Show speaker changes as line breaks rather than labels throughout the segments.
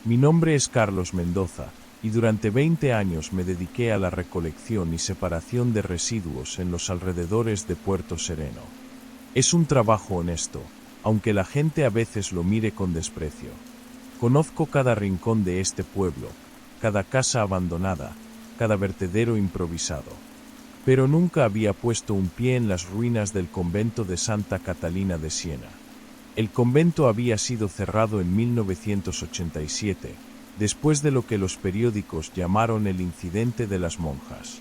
Mi nombre es Carlos Mendoza, y durante 20 años me dediqué a la recolección y separación de residuos en los alrededores de Puerto Sereno. Es un trabajo honesto, aunque la gente a veces lo mire con desprecio. Conozco cada rincón de este pueblo, cada casa abandonada, cada vertedero improvisado. Pero nunca había puesto un pie en las ruinas del convento de Santa Catalina de Siena. El convento había sido cerrado en 1987, después de lo que los periódicos llamaron el incidente de las monjas.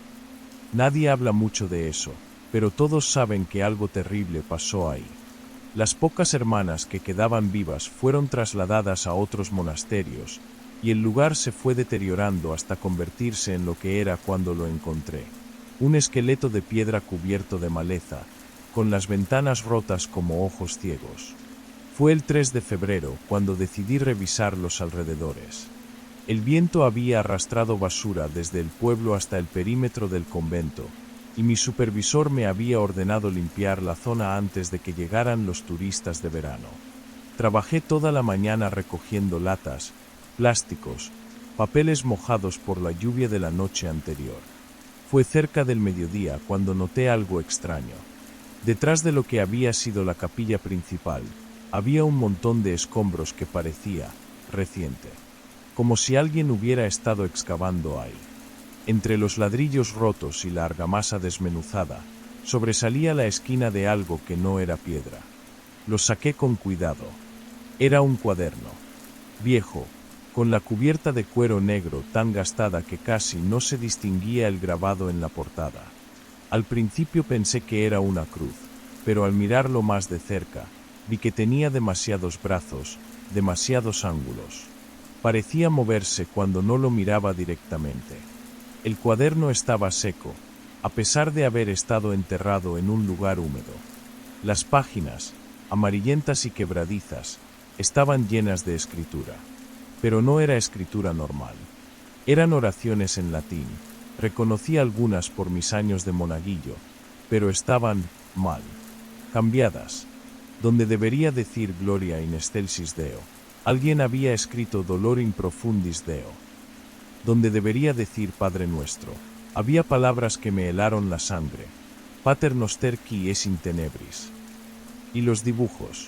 Nadie habla mucho de eso, pero todos saben que algo terrible pasó ahí. Las pocas hermanas que quedaban vivas fueron trasladadas a otros monasterios, y el lugar se fue deteriorando hasta convertirse en lo que era cuando lo encontré. Un esqueleto de piedra cubierto de maleza, con las ventanas rotas como ojos ciegos. Fue el 3 de febrero cuando decidí revisar los alrededores. El viento había arrastrado basura desde el pueblo hasta el perímetro del convento, y mi supervisor me había ordenado limpiar la zona antes de que llegaran los turistas de verano. Trabajé toda la mañana recogiendo latas, plásticos, papeles mojados por la lluvia de la noche anterior. Fue cerca del mediodía cuando noté algo extraño. Detrás de lo que había sido la capilla principal, había un montón de escombros que parecía reciente, como si alguien hubiera estado excavando ahí. Entre los ladrillos rotos y la argamasa desmenuzada, sobresalía la esquina de algo que no era piedra. Lo saqué con cuidado. Era un cuaderno, viejo, con la cubierta de cuero negro tan gastada que casi no se distinguía el grabado en la portada. Al principio pensé que era una cruz, pero al mirarlo más de cerca, vi que tenía demasiados brazos, demasiados ángulos. Parecía moverse cuando no lo miraba directamente. El cuaderno estaba seco, a pesar de haber estado enterrado en un lugar húmedo. Las páginas, amarillentas y quebradizas, estaban llenas de escritura. Pero no era escritura normal. Eran oraciones en latín. Reconocí algunas por mis años de monaguillo, pero estaban mal, cambiadas. Donde debería decir Gloria in excelsis Deo, alguien había escrito Dolor in profundis Deo. Donde debería decir Padre Nuestro, había palabras que me helaron la sangre. Pater noster qui es in tenebris. Y los dibujos.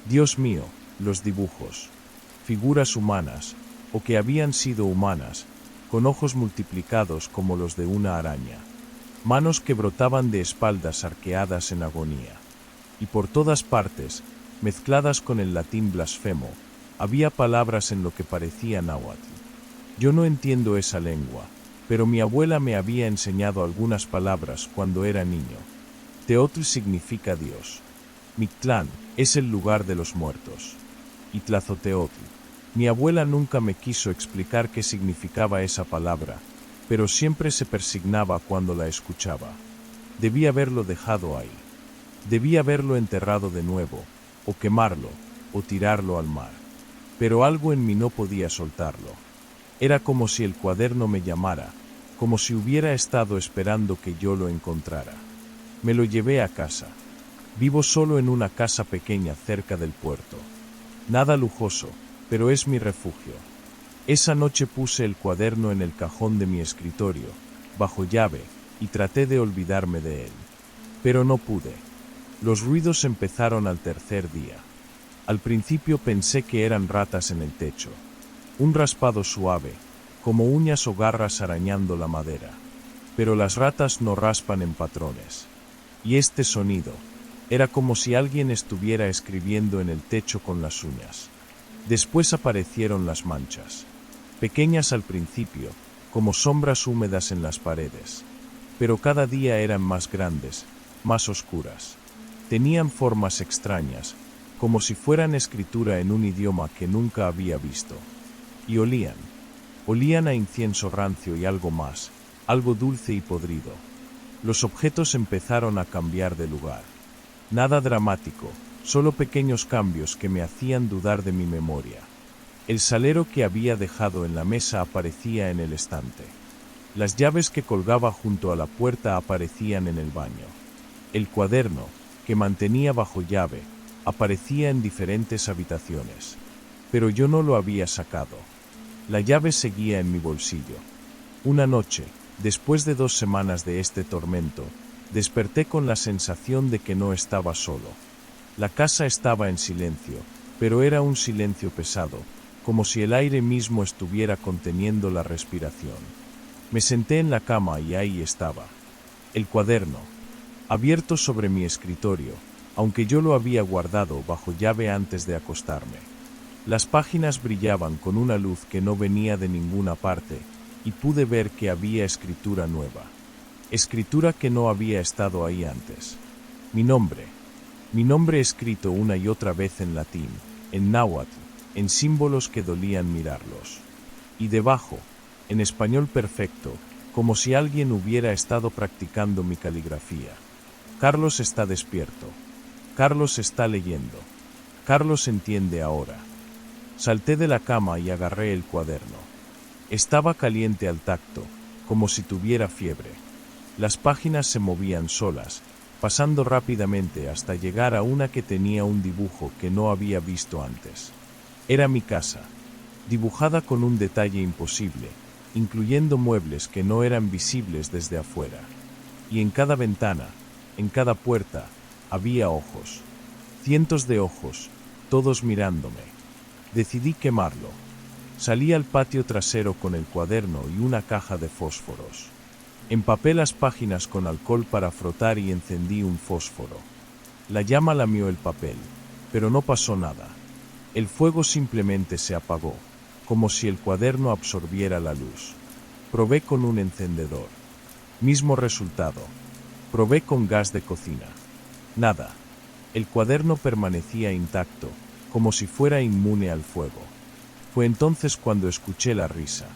Dios mío, los dibujos. Figuras humanas, o que habían sido humanas, con ojos multiplicados como los de una araña. Manos que brotaban de espaldas arqueadas en agonía. Y por todas partes, mezcladas con el latín blasfemo, había palabras en lo que parecía náhuatl. Yo no entiendo esa lengua, pero mi abuela me había enseñado algunas palabras cuando era niño. Teotl significa Dios. Mictlán es el lugar de los muertos. Y Tlazoteotl. Mi abuela nunca me quiso explicar qué significaba esa palabra, pero siempre se persignaba cuando la escuchaba. Debí haberlo dejado ahí. Debí haberlo enterrado de nuevo, o quemarlo, o tirarlo al mar. Pero algo en mí no podía soltarlo. Era como si el cuaderno me llamara, como si hubiera estado esperando que yo lo encontrara. Me lo llevé a casa. Vivo solo en una casa pequeña cerca del puerto. Nada lujoso, pero es mi refugio. Esa noche puse el cuaderno en el cajón de mi escritorio, bajo llave, y traté de olvidarme de él. Pero no pude. Los ruidos empezaron al tercer día. Al principio pensé que eran ratas en el techo. Un raspado suave, como uñas o garras arañando la madera. Pero las ratas no raspan en patrones. Y este sonido, era como si alguien estuviera escribiendo en el techo con las uñas. Después aparecieron las manchas. Pequeñas al principio, como sombras húmedas en las paredes. Pero cada día eran más grandes, más oscuras. Tenían formas extrañas, como si fueran escritura en un idioma que nunca había visto. Y olían. Olían a incienso rancio y algo más, algo dulce y podrido. Los objetos empezaron a cambiar de lugar. Nada dramático, solo pequeños cambios que me hacían dudar de mi memoria. El salero que había dejado en la mesa aparecía en el estante. Las llaves que colgaba junto a la puerta aparecían en el baño. El cuaderno, que mantenía bajo llave, aparecía en diferentes habitaciones. Pero yo no lo había sacado. La llave seguía en mi bolsillo. Una noche, después de 2 semanas de este tormento, desperté con la sensación de que no estaba solo. La casa estaba en silencio, pero era un silencio pesado, como si el aire mismo estuviera conteniendo la respiración. Me senté en la cama y ahí estaba. El cuaderno, abierto sobre mi escritorio, aunque yo lo había guardado bajo llave antes de acostarme. Las páginas brillaban con una luz que no venía de ninguna parte, y pude ver que había escritura nueva. Escritura que no había estado ahí antes. Mi nombre escrito una y otra vez en latín, en náhuatl, en símbolos que dolían mirarlos. Y debajo, en español perfecto, como si alguien hubiera estado practicando mi caligrafía. Carlos está despierto. Carlos está leyendo. Carlos entiende ahora. Salté de la cama y agarré el cuaderno. Estaba caliente al tacto, como si tuviera fiebre. Las páginas se movían solas, pasando rápidamente hasta llegar a una que tenía un dibujo que no había visto antes. Era mi casa, dibujada con un detalle imposible, incluyendo muebles que no eran visibles desde afuera. Y en cada ventana, en cada puerta, había ojos. Cientos de ojos, todos mirándome. Decidí quemarlo. Salí al patio trasero con el cuaderno y una caja de fósforos. Empapé las páginas con alcohol para frotar y encendí un fósforo. La llama lamió el papel, pero no pasó nada. El fuego simplemente se apagó, como si el cuaderno absorbiera la luz. Probé con un encendedor. Mismo resultado. Probé con gas de cocina. Nada. El cuaderno permanecía intacto, como si fuera inmune al fuego. Fue entonces cuando escuché la risa.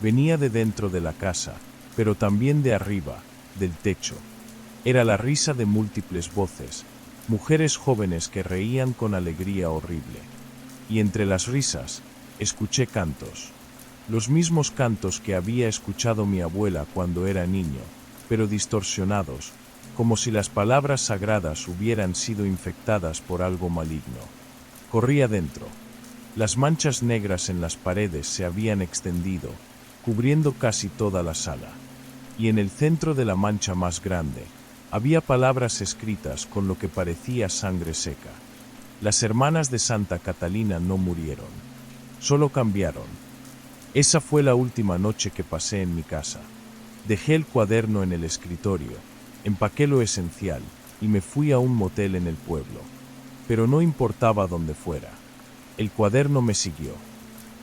Venía de dentro de la casa, pero también de arriba, del techo. Era la risa de múltiples voces, mujeres jóvenes que reían con alegría horrible. Y entre las risas, escuché cantos. Los mismos cantos que había escuchado mi abuela cuando era niño, pero distorsionados, como si las palabras sagradas hubieran sido infectadas por algo maligno. Corrí adentro. Las manchas negras en las paredes se habían extendido, cubriendo casi toda la sala. Y en el centro de la mancha más grande, había palabras escritas con lo que parecía sangre seca. Las hermanas de Santa Catalina no murieron, solo cambiaron. Esa fue la última noche que pasé en mi casa. Dejé el cuaderno en el escritorio, empaqué lo esencial y me fui a un motel en el pueblo. Pero no importaba dónde fuera. El cuaderno me siguió.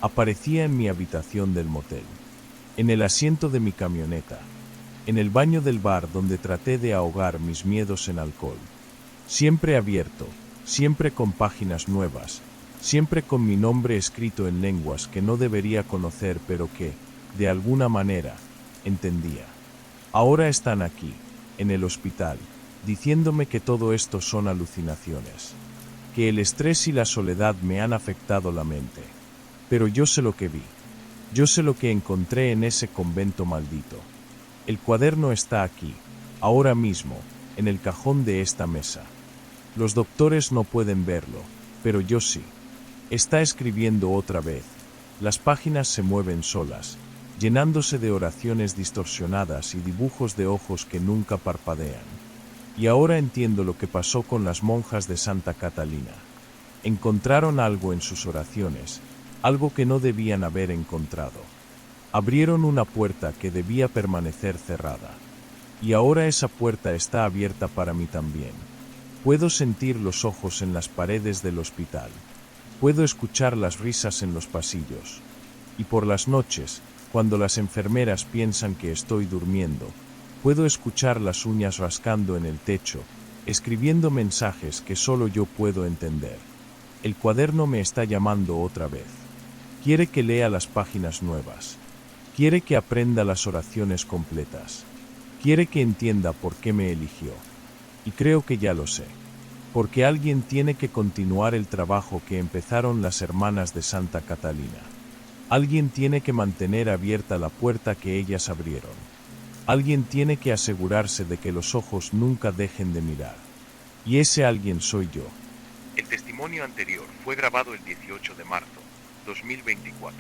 Aparecía en mi habitación del motel, en el asiento de mi camioneta, en el baño del bar donde traté de ahogar mis miedos en alcohol. Siempre abierto, siempre con páginas nuevas, siempre con mi nombre escrito en lenguas que no debería conocer pero que, de alguna manera, entendía. Ahora están aquí, en el hospital, diciéndome que todo esto son alucinaciones, que el estrés y la soledad me han afectado la mente. Pero yo sé lo que vi. Yo sé lo que encontré en ese convento maldito. El cuaderno está aquí, ahora mismo, en el cajón de esta mesa. Los doctores no pueden verlo, pero yo sí. Está escribiendo otra vez. Las páginas se mueven solas, llenándose de oraciones distorsionadas y dibujos de ojos que nunca parpadean. Y ahora entiendo lo que pasó con las monjas de Santa Catalina. Encontraron algo en sus oraciones, algo que no debían haber encontrado. Abrieron una puerta que debía permanecer cerrada. Y ahora esa puerta está abierta para mí también. Puedo sentir los ojos en las paredes del hospital. Puedo escuchar las risas en los pasillos. Y por las noches, cuando las enfermeras piensan que estoy durmiendo, puedo escuchar las uñas rascando en el techo, escribiendo mensajes que solo yo puedo entender. El cuaderno me está llamando otra vez. Quiere que lea las páginas nuevas. Quiere que aprenda las oraciones completas. Quiere que entienda por qué me eligió. Y creo que ya lo sé. Porque alguien tiene que continuar el trabajo que empezaron las hermanas de Santa Catalina. Alguien tiene que mantener abierta la puerta que ellas abrieron. Alguien tiene que asegurarse de que los ojos nunca dejen de mirar. Y ese alguien soy yo.
El testimonio anterior fue grabado el 18 de marzo, 2024.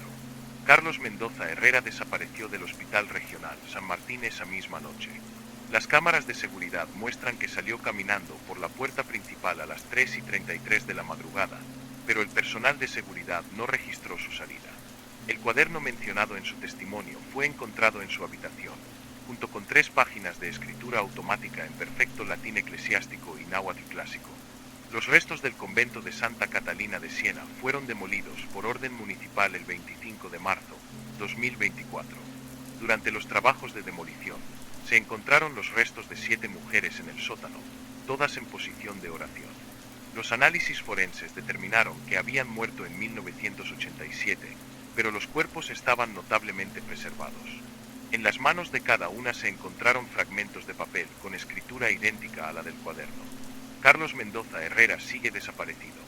Carlos Mendoza Herrera desapareció del Hospital Regional San Martín esa misma noche. Las cámaras de seguridad muestran que salió caminando por la puerta principal a las 3:33 de la madrugada, pero el personal de seguridad no registró su salida. El cuaderno mencionado en su testimonio fue encontrado en su habitación, junto con 3 páginas de escritura automática en perfecto latín eclesiástico y náhuatl clásico. Los restos del convento de Santa Catalina de Siena fueron demolidos por orden municipal el 25 de marzo 2024. Durante los trabajos de demolición, se encontraron los restos de 7 mujeres en el sótano, todas en posición de oración. Los análisis forenses determinaron que habían muerto en 1987, pero los cuerpos estaban notablemente preservados. En las manos de cada una se encontraron fragmentos de papel con escritura idéntica a la del cuaderno. Carlos Mendoza Herrera sigue desaparecido.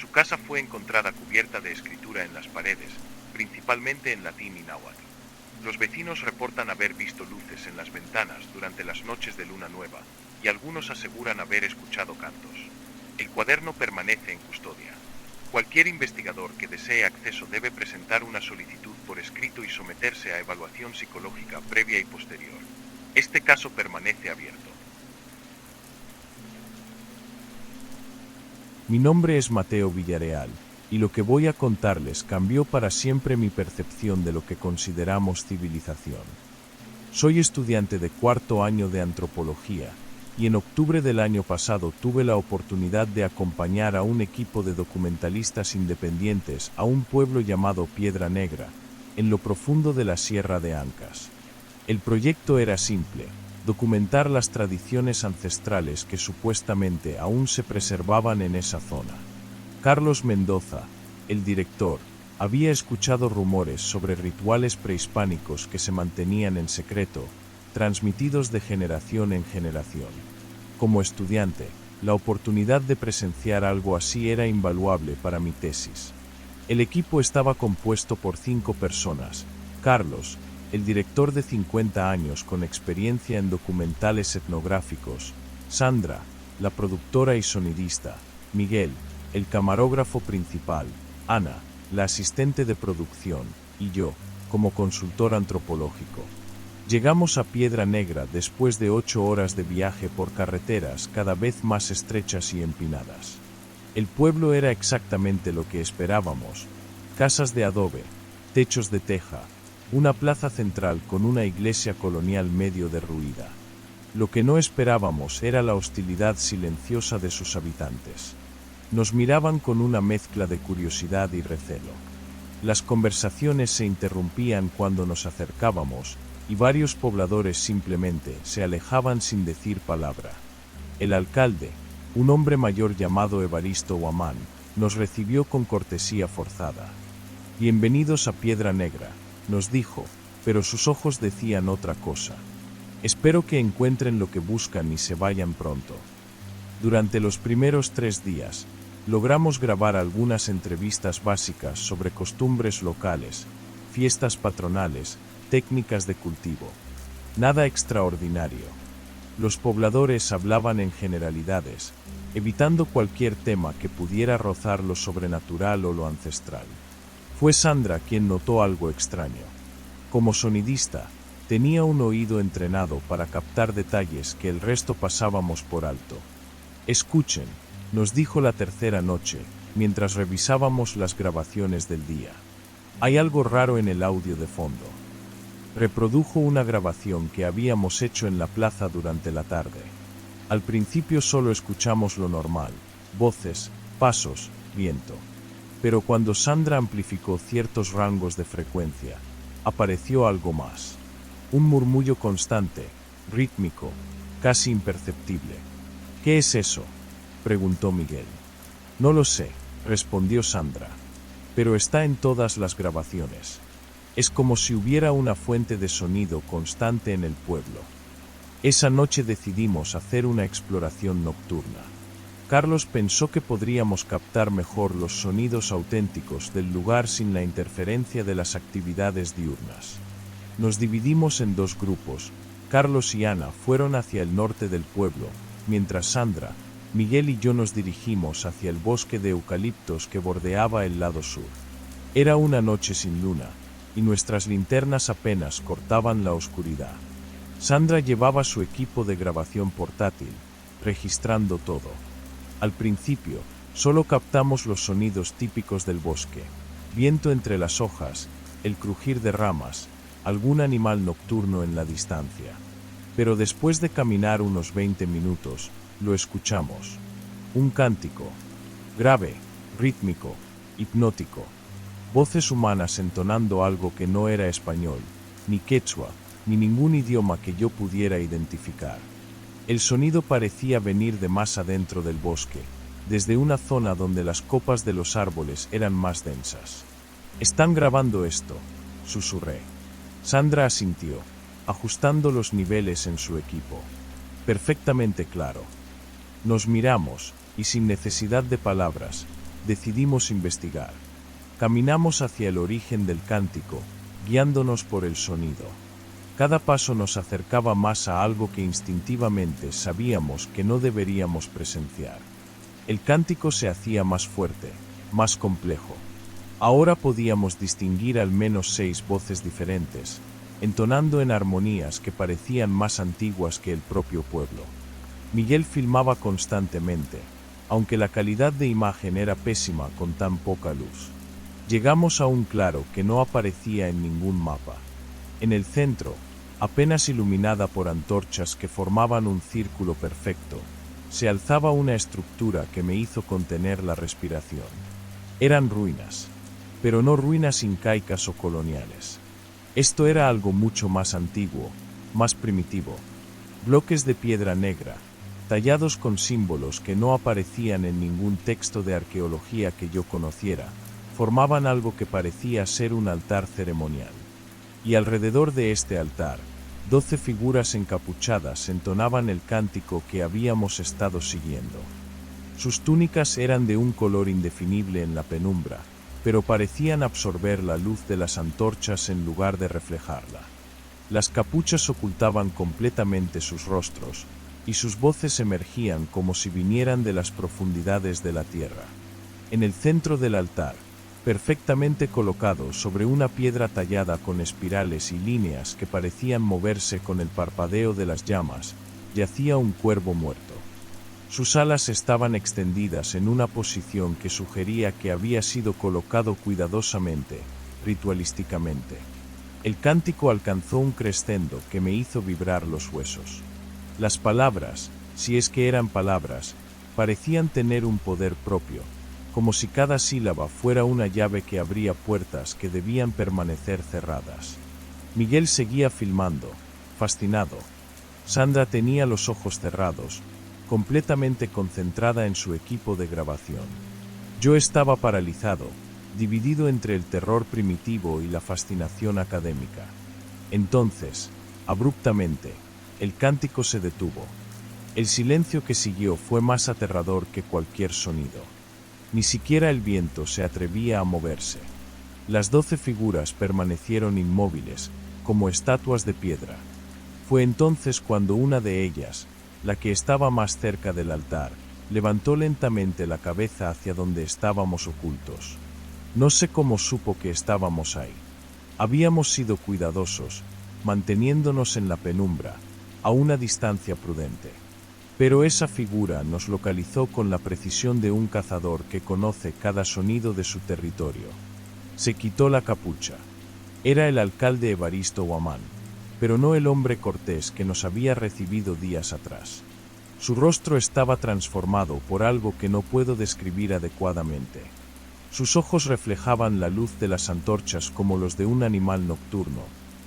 Su casa fue encontrada cubierta de escritura en las paredes, principalmente en latín y náhuatl. Los vecinos reportan haber visto luces en las ventanas durante las noches de luna nueva, y algunos aseguran haber escuchado cantos. El cuaderno permanece en custodia. Cualquier investigador que desee acceso debe presentar una solicitud por escrito y someterse a evaluación psicológica previa y posterior. Este caso permanece abierto. Mi nombre es Mateo Villareal, y lo que voy a contarles cambió para siempre mi percepción de lo que consideramos civilización. Soy estudiante de 4º año de antropología, y en octubre del año pasado tuve la oportunidad de acompañar a un equipo de documentalistas independientes a un pueblo llamado Piedra Negra, en lo profundo de la Sierra de Ancas. El proyecto era simple: documentar las tradiciones ancestrales que supuestamente aún se preservaban en esa zona. Carlos Mendoza, el director, había escuchado rumores sobre rituales prehispánicos que se mantenían en secreto, transmitidos de generación en generación. Como estudiante, la oportunidad de presenciar algo así era invaluable para mi tesis. El equipo estaba compuesto por 5 personas: Carlos, el director de 50 años con experiencia en documentales etnográficos; Sandra, la productora y sonidista; Miguel, el camarógrafo principal; Ana, la asistente de producción; y yo, como consultor antropológico. Llegamos a Piedra Negra después de 8 horas de viaje por carreteras cada vez más estrechas y empinadas. El pueblo era exactamente lo que esperábamos: casas de adobe, techos de teja, una plaza central con una iglesia colonial medio derruida. Lo que no esperábamos era la hostilidad silenciosa de sus habitantes. Nos miraban con una mezcla de curiosidad y recelo. Las conversaciones se interrumpían cuando nos acercábamos, y varios pobladores simplemente se alejaban sin decir palabra. El alcalde, un hombre mayor llamado Evaristo Guamán, nos recibió con cortesía forzada. «Bienvenidos a Piedra Negra», nos dijo, pero sus ojos decían otra cosa. «Espero que encuentren lo que buscan y se vayan pronto». Durante los primeros 3 días, logramos grabar algunas entrevistas básicas sobre costumbres locales, fiestas patronales, técnicas de cultivo. Nada extraordinario. Los pobladores hablaban en generalidades, evitando cualquier tema que pudiera rozar lo sobrenatural o lo ancestral. Fue Sandra quien notó algo extraño. Como sonidista, tenía un oído entrenado para captar detalles que el resto pasábamos por alto. «Escuchen», nos dijo la tercera noche, mientras revisábamos las grabaciones del día. «Hay algo raro en el audio de fondo». Reprodujo una grabación que habíamos hecho en la plaza durante la tarde. Al principio solo escuchamos lo normal: voces, pasos, viento. Pero cuando Sandra amplificó ciertos rangos de frecuencia, apareció algo más. Un murmullo constante, rítmico, casi imperceptible. «¿Qué es eso?», preguntó Miguel. «No lo sé», respondió Sandra. «Pero está en todas las grabaciones. Es como si hubiera una fuente de sonido constante en el pueblo». Esa noche decidimos hacer una exploración nocturna. Carlos pensó que podríamos captar mejor los sonidos auténticos del lugar sin la interferencia de las actividades diurnas. Nos dividimos en 2 grupos. Carlos y Ana fueron hacia el norte del pueblo, mientras Sandra, Miguel y yo nos dirigimos hacia el bosque de eucaliptos que bordeaba el lado sur. Era una noche sin luna, y nuestras linternas apenas cortaban la oscuridad. Sandra llevaba su equipo de grabación portátil, registrando todo. Al principio, solo captamos los sonidos típicos del bosque, viento entre las hojas, el crujir de ramas, algún animal nocturno en la distancia. Pero después de caminar unos 20 minutos, lo escuchamos. Un cántico, grave, rítmico, hipnótico. Voces humanas entonando algo que no era español, ni quechua, ni ningún idioma que yo pudiera identificar. El sonido parecía venir de más adentro del bosque, desde una zona donde las copas de los árboles eran más densas. «Están grabando esto», susurré. Sandra asintió, ajustando los niveles en su equipo. Perfectamente claro. Nos miramos, y sin necesidad de palabras, decidimos investigar. Caminamos hacia el origen del cántico, guiándonos por el sonido. Cada paso nos acercaba más a algo que instintivamente sabíamos que no deberíamos presenciar. El cántico se hacía más fuerte, más complejo. Ahora podíamos distinguir al menos 6 voces diferentes, entonando en armonías que parecían más antiguas que el propio pueblo. Miguel filmaba constantemente, aunque la calidad de imagen era pésima con tan poca luz. Llegamos a un claro que no aparecía en ningún mapa. En el centro, apenas iluminada por antorchas que formaban un círculo perfecto, se alzaba una estructura que me hizo contener la respiración. Eran ruinas, pero no ruinas incaicas o coloniales. Esto era algo mucho más antiguo, más primitivo. Bloques de piedra negra, tallados con símbolos que no aparecían en ningún texto de arqueología que yo conociera, formaban algo que parecía ser un altar ceremonial. Y alrededor de este altar, 12 figuras encapuchadas entonaban el cántico que habíamos estado siguiendo. Sus túnicas eran de un color indefinible en la penumbra, pero parecían absorber la luz de las antorchas en lugar de reflejarla. Las capuchas ocultaban completamente sus rostros, y sus voces emergían como si vinieran de las profundidades de la tierra. En el centro del altar, perfectamente colocado sobre una piedra tallada con espirales y líneas que parecían moverse con el parpadeo de las llamas, yacía un cuervo muerto. Sus alas estaban extendidas en una posición que sugería que había sido colocado cuidadosamente, ritualísticamente. El cántico alcanzó un crescendo que me hizo vibrar los huesos. Las palabras, si es que eran palabras, parecían tener un poder propio, como si cada sílaba fuera una llave que abría puertas que debían permanecer cerradas. Miguel seguía filmando, fascinado. Sandra tenía los ojos cerrados, completamente concentrada en su equipo de grabación. Yo estaba paralizado, dividido entre el terror primitivo y la fascinación académica. Entonces, abruptamente, el cántico se detuvo. El silencio que siguió fue más aterrador que cualquier sonido. Ni siquiera el viento se atrevía a moverse. Las 12 figuras permanecieron inmóviles, como estatuas de piedra. Fue entonces cuando una de ellas, la que estaba más cerca del altar, levantó lentamente la cabeza hacia donde estábamos ocultos. No sé cómo supo que estábamos ahí. Habíamos sido cuidadosos, manteniéndonos en la penumbra, a una distancia prudente. Pero esa figura nos localizó con la precisión de un cazador que conoce cada sonido de su territorio. Se quitó la capucha. Era el alcalde Evaristo Guamán, pero no el hombre cortés que nos había recibido días atrás. Su rostro estaba transformado por algo que no puedo describir adecuadamente. Sus ojos reflejaban la luz de las antorchas como los de un animal nocturno,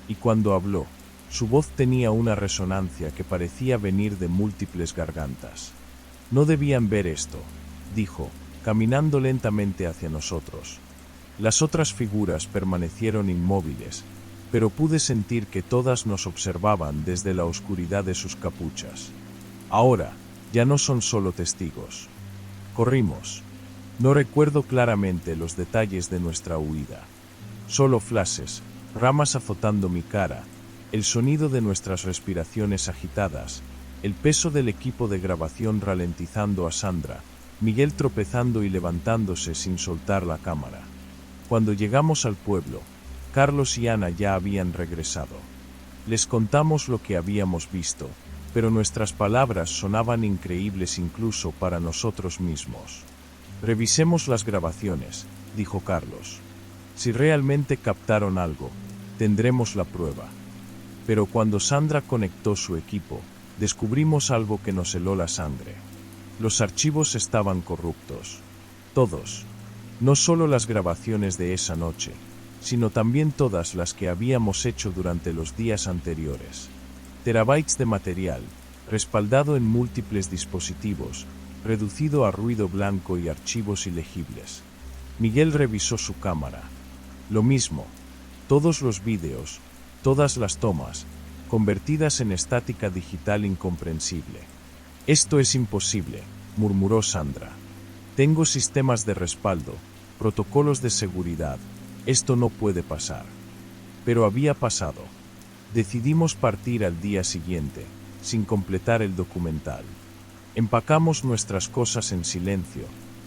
y cuando habló, su voz tenía una resonancia que parecía venir de múltiples gargantas. «No debían ver esto», dijo, caminando lentamente hacia nosotros. Las otras figuras permanecieron inmóviles, pero pude sentir que todas nos observaban desde la oscuridad de sus capuchas. Ahora, ya no son solo testigos. Corrimos. No recuerdo claramente los detalles de nuestra huida. Solo flashes, ramas azotando mi cara, el sonido de nuestras respiraciones agitadas, el peso del equipo de grabación ralentizando a Sandra, Miguel tropezando y levantándose sin soltar la cámara. Cuando llegamos al pueblo, Carlos y Ana ya habían regresado. Les contamos lo que habíamos visto, pero nuestras palabras sonaban increíbles incluso para nosotros mismos. Revisemos las grabaciones, dijo Carlos. Si realmente captaron algo, tendremos la prueba. Pero cuando Sandra conectó su equipo, descubrimos algo que nos heló la sangre. Los archivos estaban corruptos. Todos. No solo las grabaciones de esa noche, sino también todas las que habíamos hecho durante los días anteriores. Terabytes de material, respaldado en múltiples dispositivos, reducido a ruido blanco y archivos ilegibles. Miguel revisó su cámara. Lo mismo. Todos los vídeos, todas las tomas, convertidas en estática digital incomprensible. Esto es imposible, murmuró Sandra. Tengo sistemas de respaldo, protocolos de seguridad. Esto no puede pasar. Pero había pasado. Decidimos partir al día siguiente, sin completar el documental. Empacamos nuestras cosas en silencio,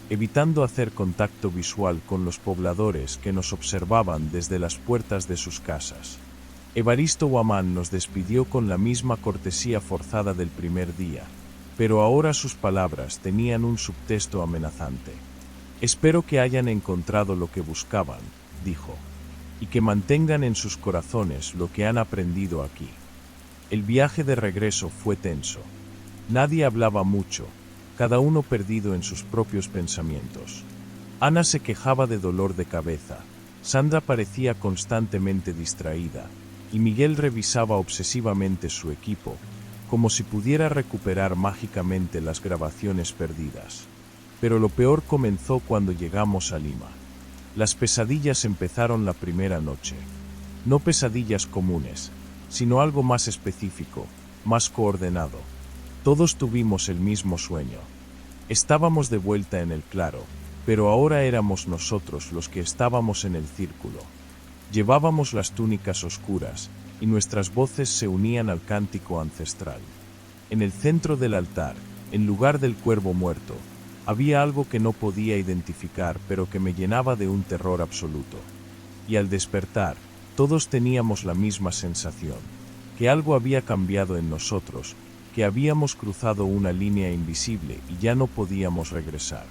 evitando hacer contacto visual con los pobladores que nos observaban desde las puertas de sus casas. Evaristo Guamán nos despidió con la misma cortesía forzada del primer día, pero ahora sus palabras tenían un subtexto amenazante. Espero que hayan encontrado lo que buscaban, dijo, y que mantengan en sus corazones lo que han aprendido aquí. El viaje de regreso fue tenso. Nadie hablaba mucho, cada uno perdido en sus propios pensamientos. Ana se quejaba de dolor de cabeza, Sandra parecía constantemente distraída, y Miguel revisaba obsesivamente su equipo, como si pudiera recuperar mágicamente las grabaciones perdidas. Pero lo peor comenzó cuando llegamos a Lima. Las pesadillas empezaron la primera noche. No pesadillas comunes, sino algo más específico, más coordenado. Todos tuvimos el mismo sueño. Estábamos de vuelta en el claro, pero ahora éramos nosotros los que estábamos en el círculo. Llevábamos las túnicas oscuras, y nuestras voces se unían al cántico ancestral. En el centro del altar, en lugar del cuervo muerto, había algo que no podía identificar pero que me llenaba de un terror absoluto. Y al despertar, todos teníamos la misma sensación, que algo había cambiado en nosotros, que habíamos cruzado una línea invisible y ya no podíamos regresar.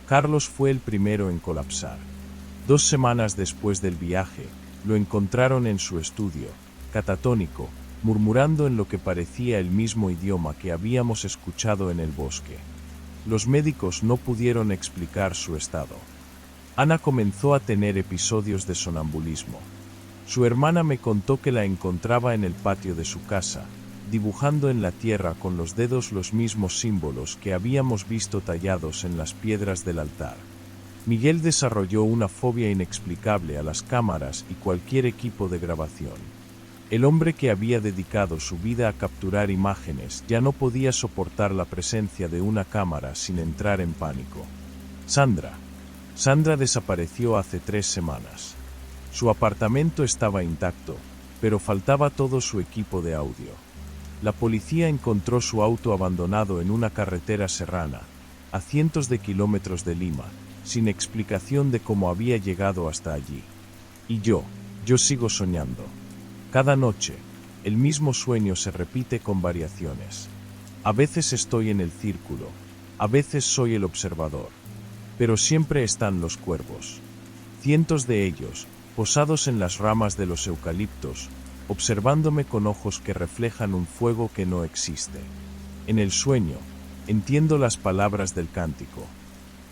Carlos fue el primero en colapsar. 2 semanas después del viaje, lo encontraron en su estudio, catatónico, murmurando en lo que parecía el mismo idioma que habíamos escuchado en el bosque. Los médicos no pudieron explicar su estado. Ana comenzó a tener episodios de sonambulismo. Su hermana me contó que la encontraba en el patio de su casa, dibujando en la tierra con los dedos los mismos símbolos que habíamos visto tallados en las piedras del altar. Miguel desarrolló una fobia inexplicable a las cámaras y cualquier equipo de grabación. El hombre que había dedicado su vida a capturar imágenes ya no podía soportar la presencia de una cámara sin entrar en pánico. Sandra desapareció hace 3 semanas. Su apartamento estaba intacto, pero faltaba todo su equipo de audio. La policía encontró su auto abandonado en una carretera serrana, a cientos de kilómetros de Lima, sin explicación de cómo había llegado hasta allí. Y yo sigo soñando. Cada noche, el mismo sueño se repite con variaciones. A veces estoy en el círculo, a veces soy el observador. Pero siempre están los cuervos. Cientos de ellos, posados en las ramas de los eucaliptos, observándome con ojos que reflejan un fuego que no existe. En el sueño, entiendo las palabras del cántico.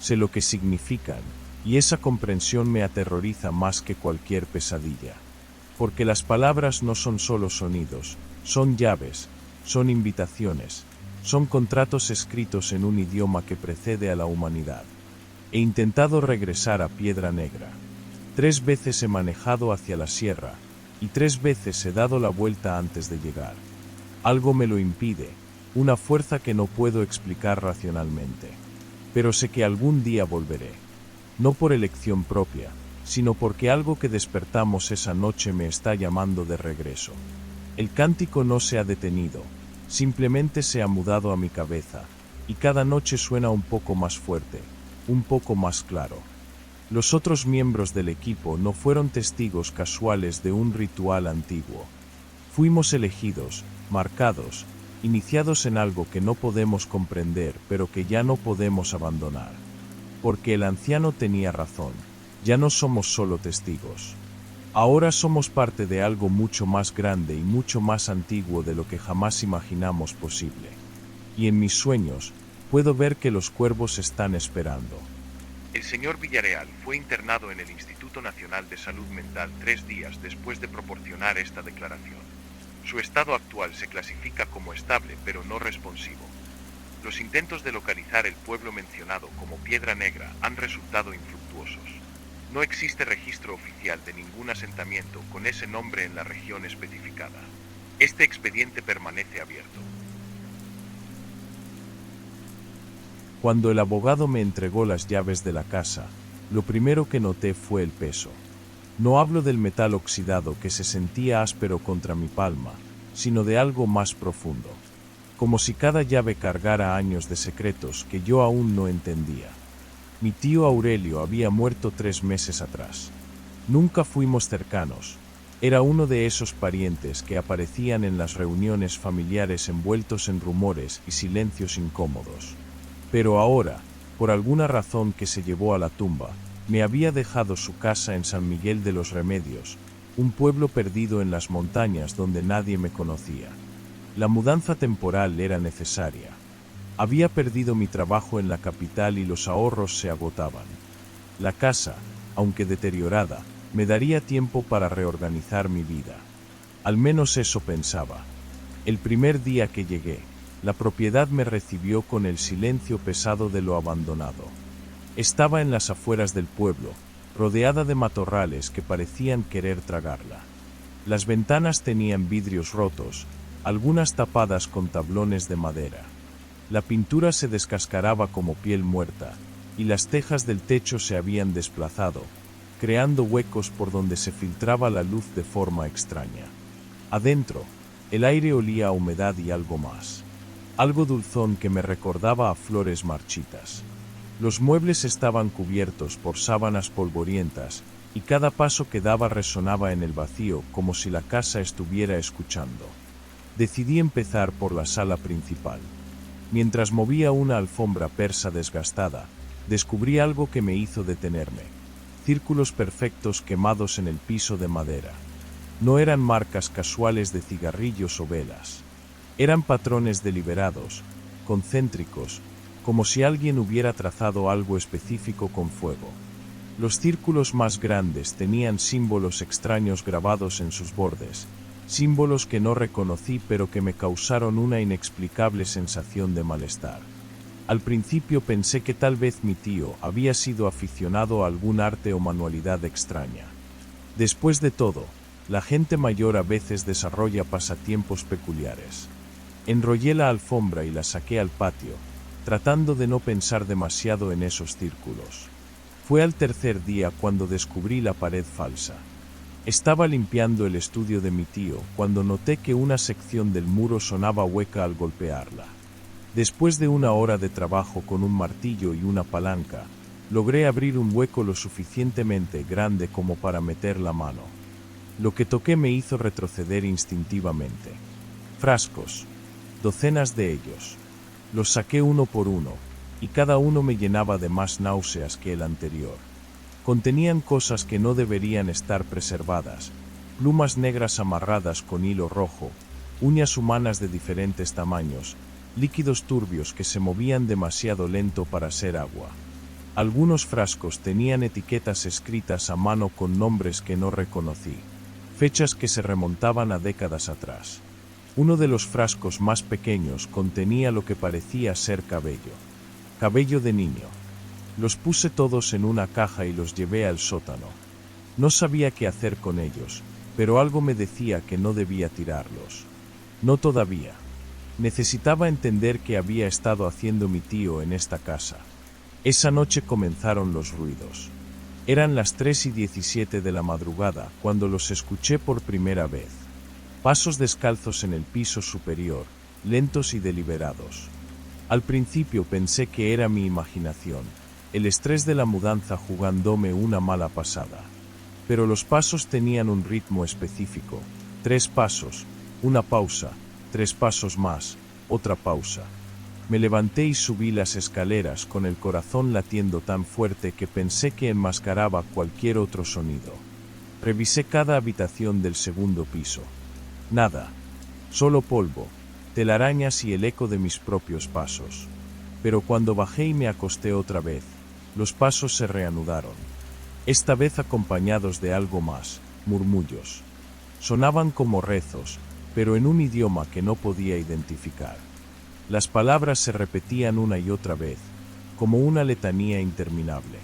Sé lo que significan, y esa comprensión me aterroriza más que cualquier pesadilla. Porque las palabras no son solo sonidos, son llaves, son invitaciones, son contratos escritos en un idioma que precede a la humanidad. He intentado regresar a Piedra Negra. 3 veces he manejado hacia la sierra, y 3 veces he dado la vuelta antes de llegar. Algo me lo impide, una fuerza que no puedo explicar racionalmente. Pero sé que algún día volveré. No por elección propia, sino porque algo que despertamos esa noche me está llamando de regreso. El cántico no se ha detenido, simplemente se ha mudado a mi cabeza, y cada noche suena un poco más fuerte, un poco más claro. Los otros miembros del equipo no fueron testigos casuales de un ritual antiguo. Fuimos elegidos, marcados, iniciados en algo que no podemos comprender pero que ya no podemos abandonar. Porque el anciano tenía razón, ya no somos solo testigos. Ahora somos parte de algo mucho más grande y mucho más antiguo de lo que jamás imaginamos posible. Y en mis sueños, puedo ver que los cuervos están esperando.
El señor Villarreal fue internado en el Instituto Nacional de Salud Mental 3 días después de proporcionar esta declaración. Su estado actual se clasifica como estable pero no responsivo. Los intentos de localizar el pueblo mencionado como Piedra Negra han resultado infructuosos. No existe registro oficial de ningún asentamiento con ese nombre en la región especificada. Este expediente permanece abierto.
Cuando el abogado me entregó las llaves de la casa, lo primero que noté fue el peso. No hablo del metal oxidado que se sentía áspero contra mi palma, sino de algo más profundo. Como si cada llave cargara años de secretos que yo aún no entendía. Mi tío Aurelio había muerto 3 meses atrás. Nunca fuimos cercanos. Era uno de esos parientes que aparecían en las reuniones familiares envueltos en rumores y silencios incómodos. Pero ahora, por alguna razón que se llevó a la tumba, me había dejado su casa en San Miguel de los Remedios, un pueblo perdido en las montañas donde nadie me conocía. La mudanza temporal era necesaria. Había perdido mi trabajo en la capital y los ahorros se agotaban. La casa, aunque deteriorada, me daría tiempo para reorganizar mi vida. Al menos eso pensaba. El primer día que llegué, la propiedad me recibió con el silencio pesado de lo abandonado. Estaba en las afueras del pueblo, rodeada de matorrales que parecían querer tragarla. Las ventanas tenían vidrios rotos, algunas tapadas con tablones de madera. La pintura se descascaraba como piel muerta, y las tejas del techo se habían desplazado, creando huecos por donde se filtraba la luz de forma extraña. Adentro, el aire olía a humedad y algo más. Algo dulzón que me recordaba a flores marchitas. Los muebles estaban cubiertos por sábanas polvorientas, y cada paso que daba resonaba en el vacío como si la casa estuviera escuchando. Decidí empezar por la sala principal. Mientras movía una alfombra persa desgastada, descubrí algo que me hizo detenerme. Círculos perfectos quemados en el piso de madera. No eran marcas casuales de cigarrillos o velas. Eran patrones deliberados, concéntricos, como si alguien hubiera trazado algo específico con fuego. Los círculos más grandes tenían símbolos extraños grabados en sus bordes, símbolos que no reconocí pero que me causaron una inexplicable sensación de malestar. Al principio pensé que tal vez mi tío había sido aficionado a algún arte o manualidad extraña. Después de todo, la gente mayor a veces desarrolla pasatiempos peculiares. Enrollé la alfombra y la saqué al patio, tratando de no pensar demasiado en esos círculos. Fue al tercer día cuando descubrí la pared falsa. Estaba limpiando el estudio de mi tío cuando noté que una sección del muro sonaba hueca al golpearla. Después de una hora de trabajo con un martillo y una palanca, logré abrir un hueco lo suficientemente grande como para meter la mano. Lo que toqué me hizo retroceder instintivamente. Frascos. Docenas de ellos. Los saqué uno por uno, y cada uno me llenaba de más náuseas que el anterior. Contenían cosas que no deberían estar preservadas, plumas negras amarradas con hilo rojo, uñas humanas de diferentes tamaños, líquidos turbios que se movían demasiado lento para ser agua. Algunos frascos tenían etiquetas escritas a mano con nombres que no reconocí, fechas que se remontaban a décadas atrás. Uno de los frascos más pequeños contenía lo que parecía ser cabello. Cabello de niño. Los puse todos en una caja y los llevé al sótano. No sabía qué hacer con ellos, pero algo me decía que no debía tirarlos. No todavía. Necesitaba entender qué había estado haciendo mi tío en esta casa. Esa noche comenzaron los ruidos. Eran las 3:17 de la madrugada cuando los escuché por primera vez. Pasos descalzos en el piso superior, lentos y deliberados. Al principio pensé que era mi imaginación, el estrés de la mudanza jugándome una mala pasada. Pero los pasos tenían un ritmo específico. 3 pasos, una pausa, 3 pasos más, otra pausa. Me levanté y subí las escaleras con el corazón latiendo tan fuerte que pensé que enmascaraba cualquier otro sonido. Revisé cada habitación del segundo piso. Nada. Solo polvo, telarañas y el eco de mis propios pasos. Pero cuando bajé y me acosté otra vez, los pasos se reanudaron. Esta vez acompañados de algo más, murmullos. Sonaban como rezos, pero en un idioma que no podía identificar. Las palabras se repetían una y otra vez, como una letanía interminable.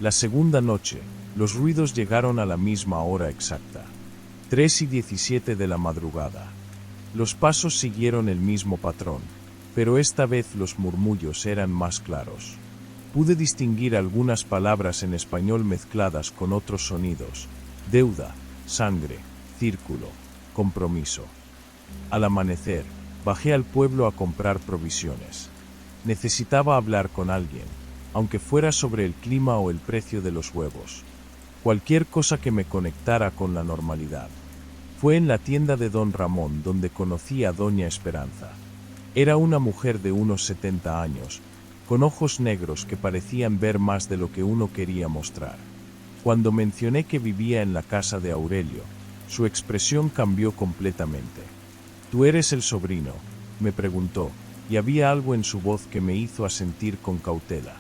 La segunda noche, los ruidos llegaron a la misma hora exacta. 3:17 de la madrugada. Los pasos siguieron el mismo patrón, pero esta vez los murmullos eran más claros. Pude distinguir algunas palabras en español mezcladas con otros sonidos: deuda, sangre, círculo, compromiso. Al amanecer, bajé al pueblo a comprar provisiones. Necesitaba hablar con alguien, aunque fuera sobre el clima o el precio de los huevos. Cualquier cosa que me conectara con la normalidad. Fue en la tienda de don Ramón donde conocí a doña Esperanza. Era una mujer de unos 70 años, con ojos negros que parecían ver más de lo que uno quería mostrar. Cuando mencioné que vivía en la casa de Aurelio, su expresión cambió completamente. «¿Tú eres el sobrino?», me preguntó, y había algo en su voz que me hizo asentir con cautela.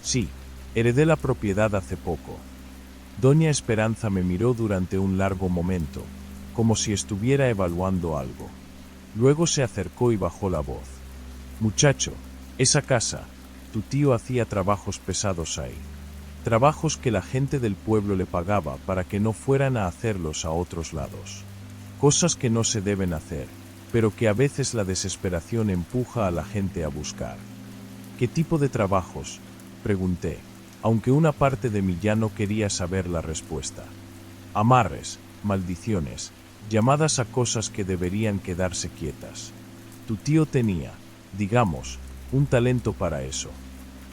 «Sí, heredé la propiedad hace poco». Doña Esperanza me miró durante un largo momento, como si estuviera evaluando algo. Luego se acercó y bajó la voz. «Muchacho, esa casa, tu tío hacía trabajos pesados ahí. Trabajos que la gente del pueblo le pagaba para que no fueran a hacerlos a otros lados. Cosas que no se deben hacer, pero que a veces la desesperación empuja a la gente a buscar». «¿Qué tipo de trabajos?», pregunté, aunque una parte de mí ya no quería saber la respuesta. «Amarres, maldiciones, llamadas a cosas que deberían quedarse quietas. Tu tío tenía, digamos, un talento para eso.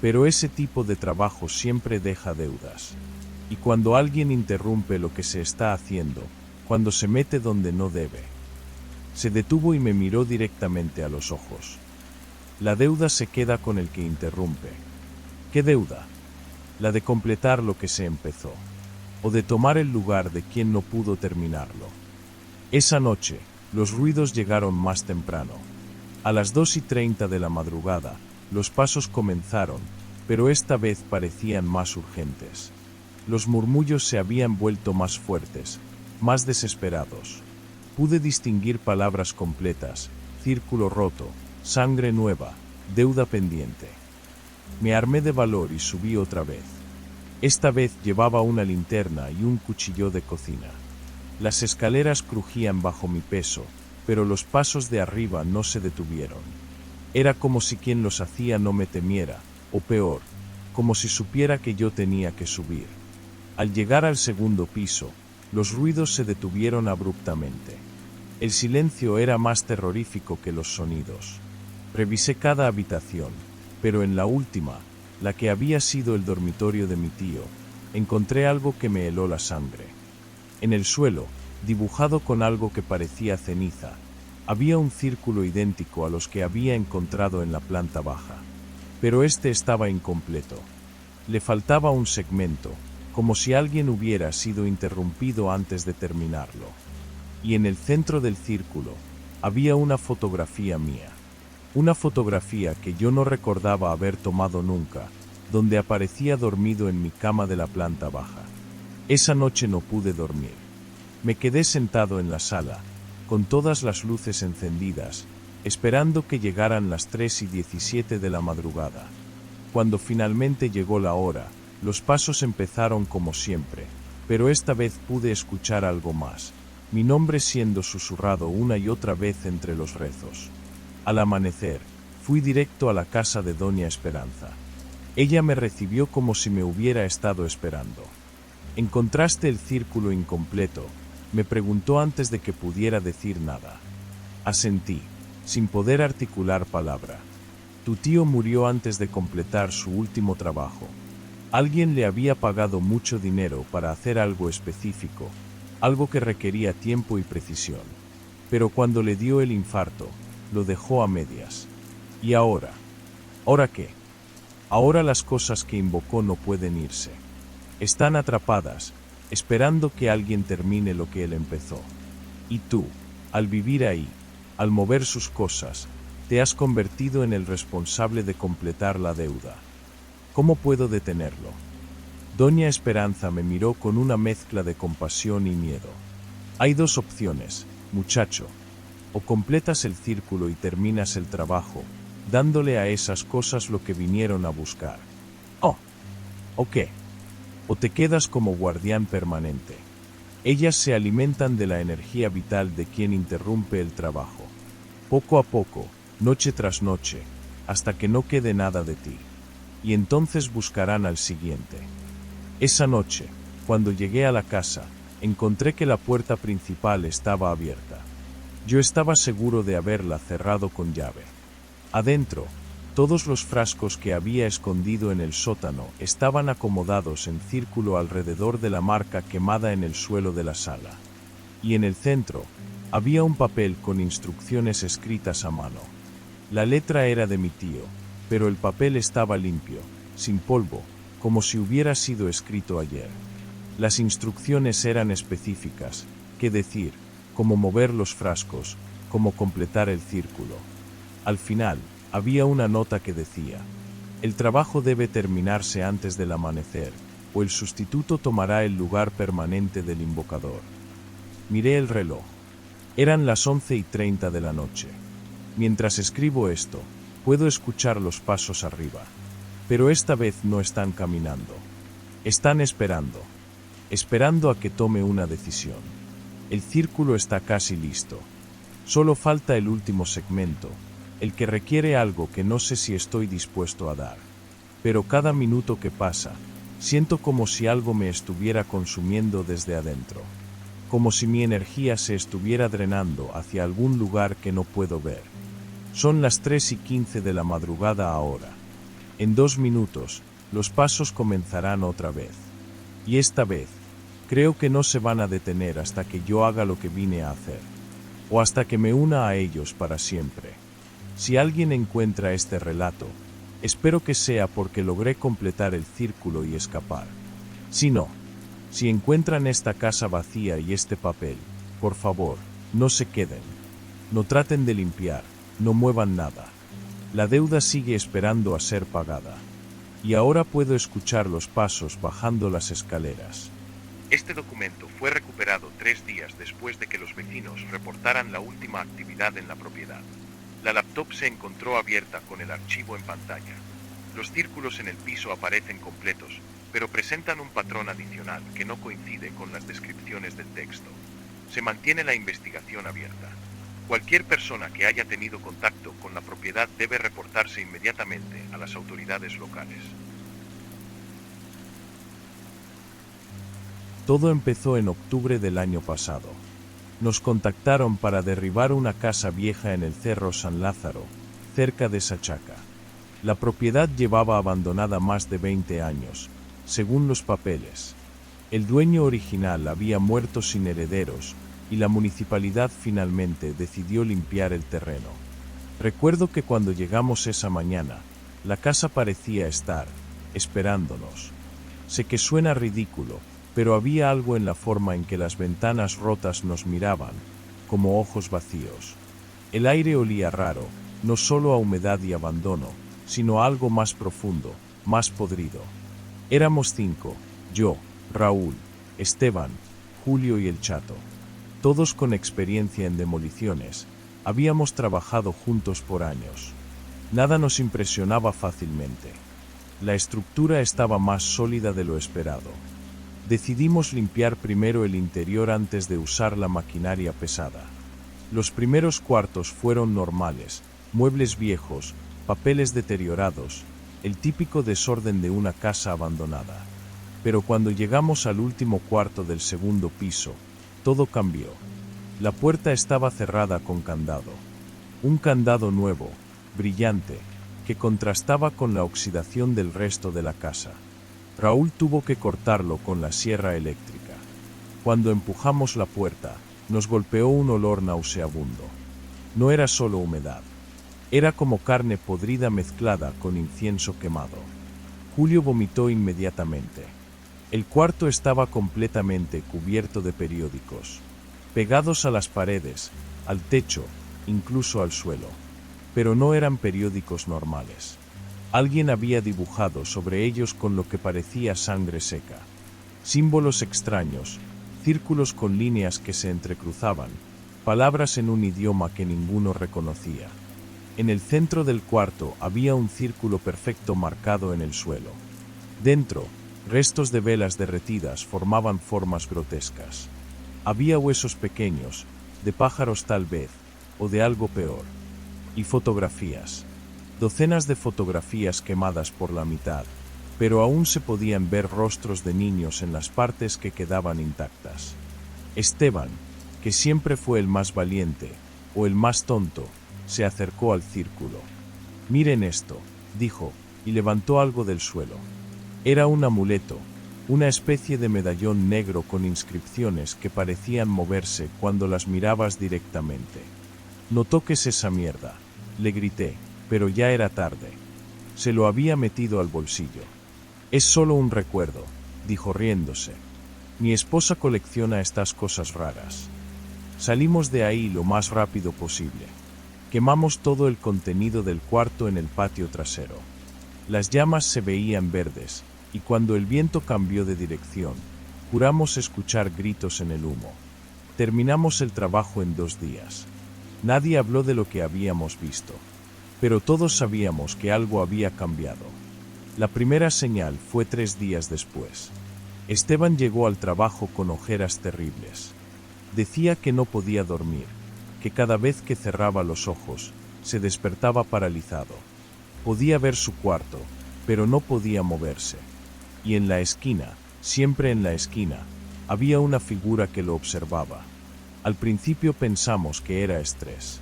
Pero ese tipo de trabajo siempre deja deudas. Y cuando alguien interrumpe lo que se está haciendo, cuando se mete donde no debe». Se detuvo y me miró directamente a los ojos. «La deuda se queda con el que interrumpe». «¿Qué deuda?». «La de completar lo que se empezó. O de tomar el lugar de quien no pudo terminarlo». Esa noche, los ruidos llegaron más temprano. A las 2:30 de la madrugada, los pasos comenzaron, pero esta vez parecían más urgentes. Los murmullos se habían vuelto más fuertes, más desesperados. Pude distinguir palabras completas: círculo roto, sangre nueva, deuda pendiente. Me armé de valor y subí otra vez. Esta vez llevaba una linterna y un cuchillo de cocina. Las escaleras crujían bajo mi peso, pero los pasos de arriba no se detuvieron. Era como si quien los hacía no me temiera, o peor, como si supiera que yo tenía que subir. Al llegar al segundo piso, los ruidos se detuvieron abruptamente. El silencio era más terrorífico que los sonidos. Revisé cada habitación, pero en la última, la que había sido el dormitorio de mi tío, encontré algo que me heló la sangre. En el suelo, dibujado con algo que parecía ceniza, había un círculo idéntico a los que había encontrado en la planta baja. Pero este estaba incompleto. Le faltaba un segmento, como si alguien hubiera sido interrumpido antes de terminarlo. Y en el centro del círculo, había una fotografía mía. Una fotografía que yo no recordaba haber tomado nunca, donde aparecía dormido en mi cama de la planta baja. Esa noche no pude dormir. Me quedé sentado en la sala, con todas las luces encendidas, esperando que llegaran las 3:17 de la madrugada. Cuando finalmente llegó la hora, los pasos empezaron como siempre, pero esta vez pude escuchar algo más, mi nombre siendo susurrado una y otra vez entre los rezos. Al amanecer, fui directo a la casa de doña Esperanza. Ella me recibió como si me hubiera estado esperando. «¿Encontraste el círculo incompleto?», me preguntó antes de que pudiera decir nada. Asentí, sin poder articular palabra. «Tu tío murió antes de completar su último trabajo», Alguien le había pagado mucho dinero para hacer algo específico, algo que requería tiempo y precisión. Pero cuando le dio el infarto, lo dejó a medias. ¿Y ahora? ¿Ahora qué? Ahora las cosas que invocó no pueden irse. Están atrapadas, esperando que alguien termine lo que él empezó. Y tú, al vivir ahí, al mover sus cosas, te has convertido en el responsable de completar la deuda. ¿Cómo puedo detenerlo? Doña Esperanza me miró con una mezcla de compasión y miedo. Hay dos opciones, muchacho. O completas el círculo y terminas el trabajo, dándole a esas cosas lo que vinieron a buscar. ¿O qué? O te quedas como guardián permanente. Ellas se alimentan de la energía vital de quien interrumpe el trabajo. Poco a poco, noche tras noche, hasta que no quede nada de ti. Y entonces buscarán al siguiente. Esa noche, cuando llegué a la casa, encontré que la puerta principal estaba abierta. Yo estaba seguro de haberla cerrado con llave. Adentro, todos los frascos que había escondido en el sótano estaban acomodados en círculo alrededor de la marca quemada en el suelo de la sala. Y en el centro, había un papel con instrucciones escritas a mano. La letra era de mi tío, pero el papel estaba limpio, sin polvo, como si hubiera sido escrito ayer. Las instrucciones eran específicas, qué decir, cómo mover los frascos, cómo completar el círculo. Al final, había una nota que decía: el trabajo debe terminarse antes del amanecer, o el sustituto tomará el lugar permanente del invocador. Miré el reloj. Eran las 11:30 de la noche. Mientras escribo esto, puedo escuchar los pasos arriba. Pero esta vez no están caminando. Están esperando. Esperando a que tome una decisión. El círculo está casi listo. Solo falta el último segmento, el que requiere algo que no sé si estoy dispuesto a dar. Pero cada minuto que pasa, siento como si algo me estuviera consumiendo desde adentro. Como si mi energía se estuviera drenando hacia algún lugar que no puedo ver. Son las 3:15 de la madrugada ahora. En 2 minutos, los pasos comenzarán otra vez. Y esta vez, creo que no se van a detener hasta que yo haga lo que vine a hacer. O hasta que me una a ellos para siempre. Si alguien encuentra este relato, espero que sea porque logré completar el círculo y escapar. Si no, si encuentran esta casa vacía y este papel, por favor, no se queden. No traten de limpiar, no muevan nada. La deuda sigue esperando a ser pagada. Y ahora puedo escuchar los pasos bajando las escaleras.
Este documento fue recuperado 3 días después de que los vecinos reportaran la última actividad en la propiedad. La laptop se encontró abierta con el archivo en pantalla. Los círculos en el piso aparecen completos, pero presentan un patrón adicional que no coincide con las descripciones del texto. Se mantiene la investigación abierta. Cualquier persona que haya tenido contacto con la propiedad debe reportarse inmediatamente a las autoridades locales.
Todo empezó en octubre del año pasado. Nos contactaron para derribar una casa vieja en el Cerro San Lázaro, cerca de Sachaca. La propiedad llevaba abandonada más de 20 años, según los papeles. El dueño original había muerto sin herederos, y la municipalidad finalmente decidió limpiar el terreno. Recuerdo que cuando llegamos esa mañana, la casa parecía estar esperándonos. Sé que suena ridículo, pero había algo en la forma en que las ventanas rotas nos miraban, como ojos vacíos. El aire olía raro, no solo a humedad y abandono, sino a algo más profundo, más podrido. Éramos 5, yo, Raúl, Esteban, Julio y el Chato. Todos con experiencia en demoliciones, habíamos trabajado juntos por años. Nada nos impresionaba fácilmente. La estructura estaba más sólida de lo esperado. Decidimos limpiar primero el interior antes de usar la maquinaria pesada. Los primeros cuartos fueron normales, muebles viejos, papeles deteriorados, el típico desorden de una casa abandonada. Pero cuando llegamos al último cuarto del segundo piso, todo cambió. La puerta estaba cerrada con candado. Un candado nuevo, brillante, que contrastaba con la oxidación del resto de la casa. Raúl tuvo que cortarlo con la sierra eléctrica. Cuando empujamos la puerta, nos golpeó un olor nauseabundo. No era solo humedad. Era como carne podrida mezclada con incienso quemado. Julio vomitó inmediatamente. El cuarto estaba completamente cubierto de periódicos, pegados a las paredes, al techo, incluso al suelo. Pero no eran periódicos normales. Alguien había dibujado sobre ellos con lo que parecía sangre seca. Símbolos extraños, círculos con líneas que se entrecruzaban, palabras en un idioma que ninguno reconocía. En el centro del cuarto había un círculo perfecto marcado en el suelo. Dentro, restos de velas derretidas formaban formas grotescas. Había huesos pequeños, de pájaros tal vez, o de algo peor. Y fotografías. Docenas de fotografías quemadas por la mitad, pero aún se podían ver rostros de niños en las partes que quedaban intactas. Esteban, que siempre fue el más valiente, o el más tonto, se acercó al círculo. «Miren esto», dijo, y levantó algo del suelo. Era un amuleto, una especie de medallón negro con inscripciones que parecían moverse cuando las mirabas directamente. «No toques esa mierda», le grité, pero ya era tarde. Se lo había metido al bolsillo. «Es solo un recuerdo», dijo riéndose. «Mi esposa colecciona estas cosas raras». Salimos de ahí lo más rápido posible. Quemamos todo el contenido del cuarto en el patio trasero. Las llamas se veían verdes, y cuando el viento cambió de dirección, juramos escuchar gritos en el humo. Terminamos el trabajo en 2 días. Nadie habló de lo que habíamos visto, pero todos sabíamos que algo había cambiado. La primera señal fue 3 días después. Esteban llegó al trabajo con ojeras terribles. Decía que no podía dormir, que cada vez que cerraba los ojos, se despertaba paralizado. Podía ver su cuarto, pero no podía moverse. Y en la esquina, siempre en la esquina, había una figura que lo observaba. Al principio pensamos que era estrés,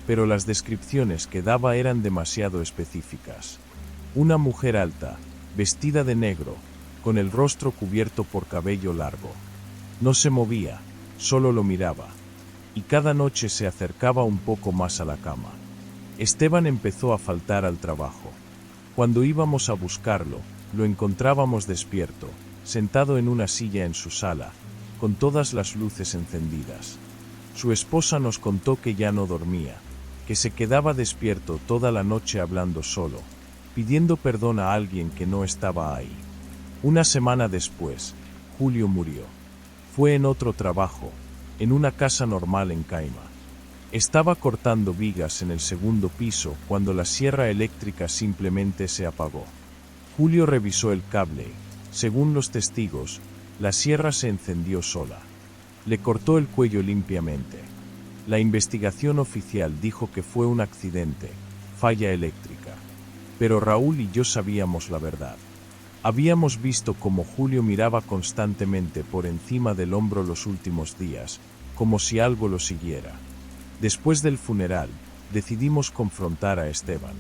pero las descripciones que daba eran demasiado específicas. Una mujer alta, vestida de negro, con el rostro cubierto por cabello largo. No se movía, solo lo miraba. Y cada noche se acercaba un poco más a la cama. Esteban empezó a faltar al trabajo. Cuando íbamos a buscarlo, lo encontrábamos despierto, sentado en una silla en su sala, con todas las luces encendidas. Su esposa nos contó que ya no dormía, que se quedaba despierto toda la noche hablando solo, pidiendo perdón a alguien que no estaba ahí. Una semana después, Julio murió. Fue en otro trabajo, en una casa normal en Caima. Estaba cortando vigas en el segundo piso cuando la sierra eléctrica simplemente se apagó. Julio revisó el cable. Según los testigos, la sierra se encendió sola. Le cortó el cuello limpiamente. La investigación oficial dijo que fue un accidente, falla eléctrica. Pero Raúl y yo sabíamos la verdad. Habíamos visto cómo Julio miraba constantemente por encima del hombro los últimos días, como si algo lo siguiera. Después del funeral, decidimos confrontar a Esteban.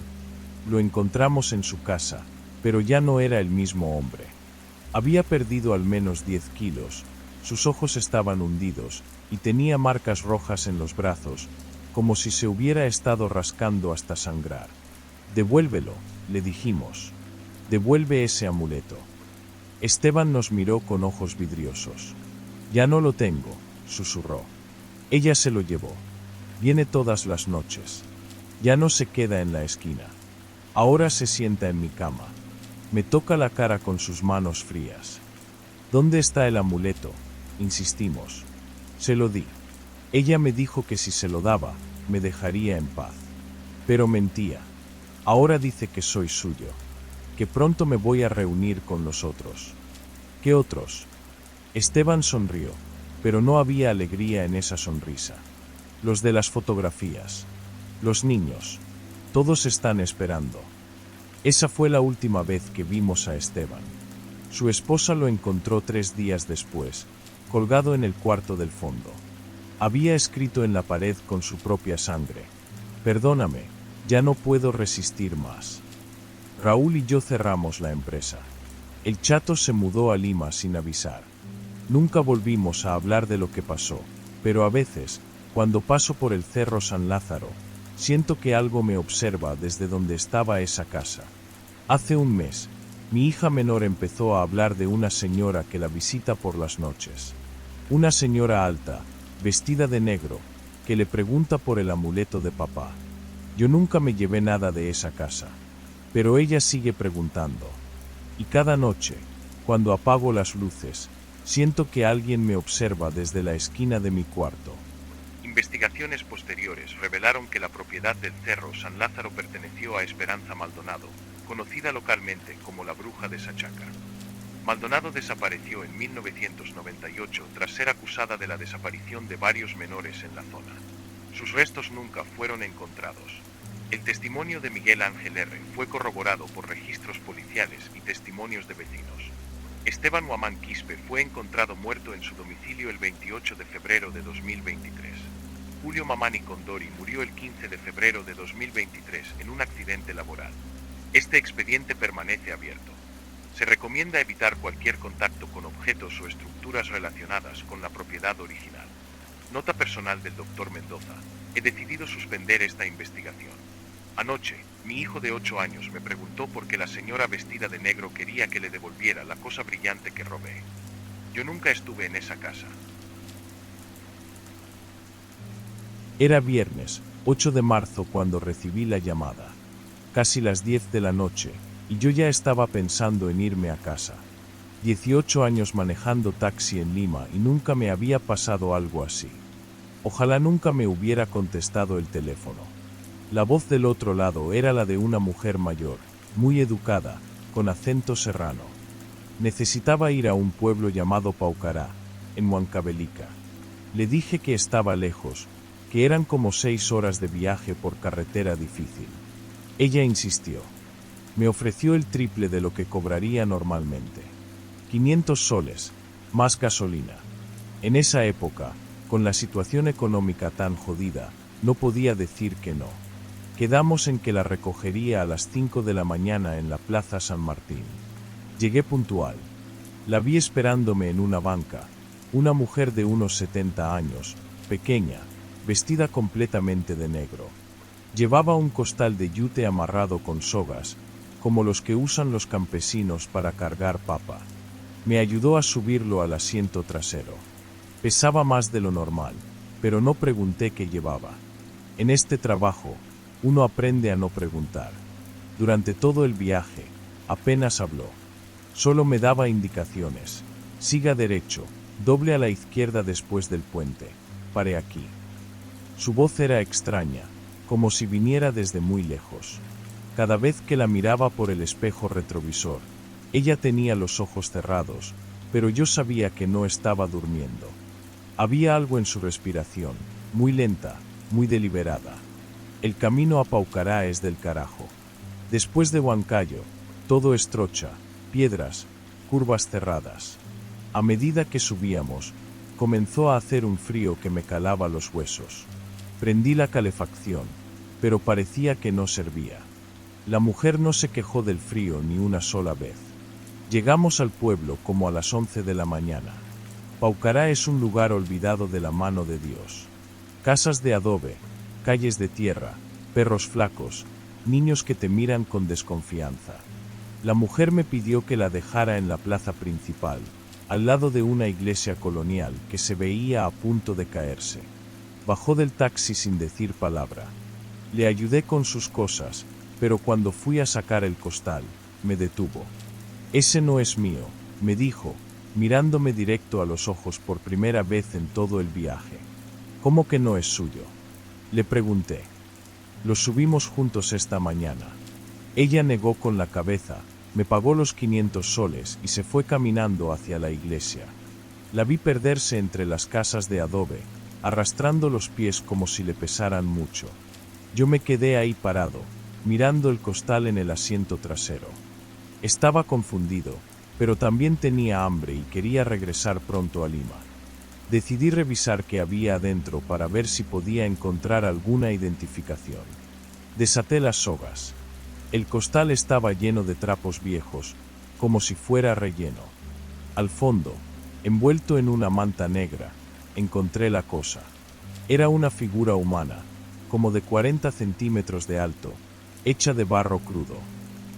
Lo encontramos en su casa, pero ya no era el mismo hombre. Había perdido al menos 10 kilos, sus ojos estaban hundidos, y tenía marcas rojas en los brazos, como si se hubiera estado rascando hasta sangrar. «Devuélvelo», le dijimos. «Devuelve ese amuleto». Esteban nos miró con ojos vidriosos. «Ya no lo tengo», susurró. «Ella se lo llevó. Viene todas las noches. Ya no se queda en la esquina. Ahora se sienta en mi cama. Me toca la cara con sus manos frías». «¿Dónde está el amuleto?», insistimos. «Se lo di. Ella me dijo que si se lo daba, me dejaría en paz. Pero mentía. Ahora dice que soy suyo, que pronto me voy a reunir con los otros». «¿Qué otros?». Esteban sonrió, pero no había alegría en esa sonrisa. «Los de las fotografías. Los niños. Todos están esperando». Esa fue la última vez que vimos a Esteban. Su esposa lo encontró 3 días después, colgado en el cuarto del fondo. Había escrito en la pared con su propia sangre: «Perdóname, ya no puedo resistir más». Raúl y yo cerramos la empresa. El chato se mudó a Lima sin avisar. Nunca volvimos a hablar de lo que pasó, pero a veces, cuando paso por el Cerro San Lázaro, siento que algo me observa desde donde estaba esa casa. Hace un mes, mi hija menor empezó a hablar de una señora que la visita por las noches. Una señora alta, vestida de negro, que le pregunta por el amuleto de papá. Yo nunca me llevé nada de esa casa, pero ella sigue preguntando. Y cada noche, cuando apago las luces, siento que alguien me observa desde la esquina de mi cuarto.
Investigaciones posteriores revelaron que la propiedad del Cerro San Lázaro perteneció a Esperanza Maldonado, conocida localmente como la Bruja de Sachaca. Maldonado desapareció en 1998 tras ser acusada de la desaparición de varios menores en la zona. Sus restos nunca fueron encontrados. El testimonio de Miguel Ángel R. fue corroborado por registros policiales y testimonios de vecinos. Esteban Huamán Quispe fue encontrado muerto en su domicilio el 28 de febrero de 2023. Julio Mamani Condori murió el 15 de febrero de 2023 en un accidente laboral. Este expediente permanece abierto. Se recomienda evitar cualquier contacto con objetos o estructuras relacionadas con la propiedad original. Nota personal del Dr. Mendoza. He decidido suspender esta investigación. Anoche, mi hijo de 8 años me preguntó por qué la señora vestida de negro quería que le devolviera la cosa brillante que robé. Yo nunca estuve en esa casa.
Era viernes, 8 de marzo cuando recibí la llamada. Casi las 10 de la noche, y yo ya estaba pensando en irme a casa. 18 años manejando taxi en Lima y nunca me había pasado algo así. Ojalá nunca me hubiera contestado el teléfono. La voz del otro lado era la de una mujer mayor, muy educada, con acento serrano. Necesitaba ir a un pueblo llamado Paucará, en Huancavelica. Le dije que estaba lejos, que eran como 6 horas de viaje por carretera difícil. Ella insistió. Me ofreció el triple de lo que cobraría normalmente. 500 soles, más gasolina. En esa época, con la situación económica tan jodida, no podía decir que no. Quedamos en que la recogería a las 5 de la mañana en la Plaza San Martín. Llegué puntual. La vi esperándome en una banca, una mujer de unos 70 años, pequeña, vestida completamente de negro. Llevaba un costal de yute amarrado con sogas, como los que usan los campesinos para cargar papa. Me ayudó a subirlo al asiento trasero. Pesaba más de lo normal, pero no pregunté qué llevaba. En este trabajo, uno aprende a no preguntar. Durante todo el viaje, apenas habló. Solo me daba indicaciones. Siga derecho, doble a la izquierda después del puente. Pare aquí. Su voz era extraña, como si viniera desde muy lejos. Cada vez que la miraba por el espejo retrovisor, ella tenía los ojos cerrados, pero yo sabía que no estaba durmiendo. Había algo en su respiración, muy lenta, muy deliberada. El camino a Paucará es del carajo. Después de Huancayo, todo es trocha, piedras, curvas cerradas. A medida que subíamos, comenzó a hacer un frío que me calaba los huesos. Prendí la calefacción, pero parecía que no servía. La mujer no se quejó del frío ni una sola vez. Llegamos al pueblo como a las 11 de la mañana. Paucará es un lugar olvidado de la mano de Dios. Casas de adobe, calles de tierra, perros flacos, niños que te miran con desconfianza. La mujer me pidió que la dejara en la plaza principal, al lado de una iglesia colonial que se veía a punto de caerse. Bajó del taxi sin decir palabra. Le ayudé con sus cosas, pero cuando fui a sacar el costal, me detuvo. Ese no es mío, me dijo, mirándome directo a los ojos por primera vez en todo el viaje. ¿Cómo que no es suyo? Le pregunté. Lo subimos juntos esta mañana. Ella negó con la cabeza, me pagó los 500 soles y se fue caminando hacia la iglesia. La vi perderse entre las casas de adobe, arrastrando los pies como si le pesaran mucho. Yo me quedé ahí parado, mirando el costal en el asiento trasero. Estaba confundido, pero también tenía hambre y quería regresar pronto a Lima. Decidí revisar qué había adentro para ver si podía encontrar alguna identificación. Desaté las sogas. El costal estaba lleno de trapos viejos, como si fuera relleno. Al fondo, envuelto en una manta negra, encontré la cosa. Era una figura humana, como de 40 centímetros de alto, hecha de barro crudo.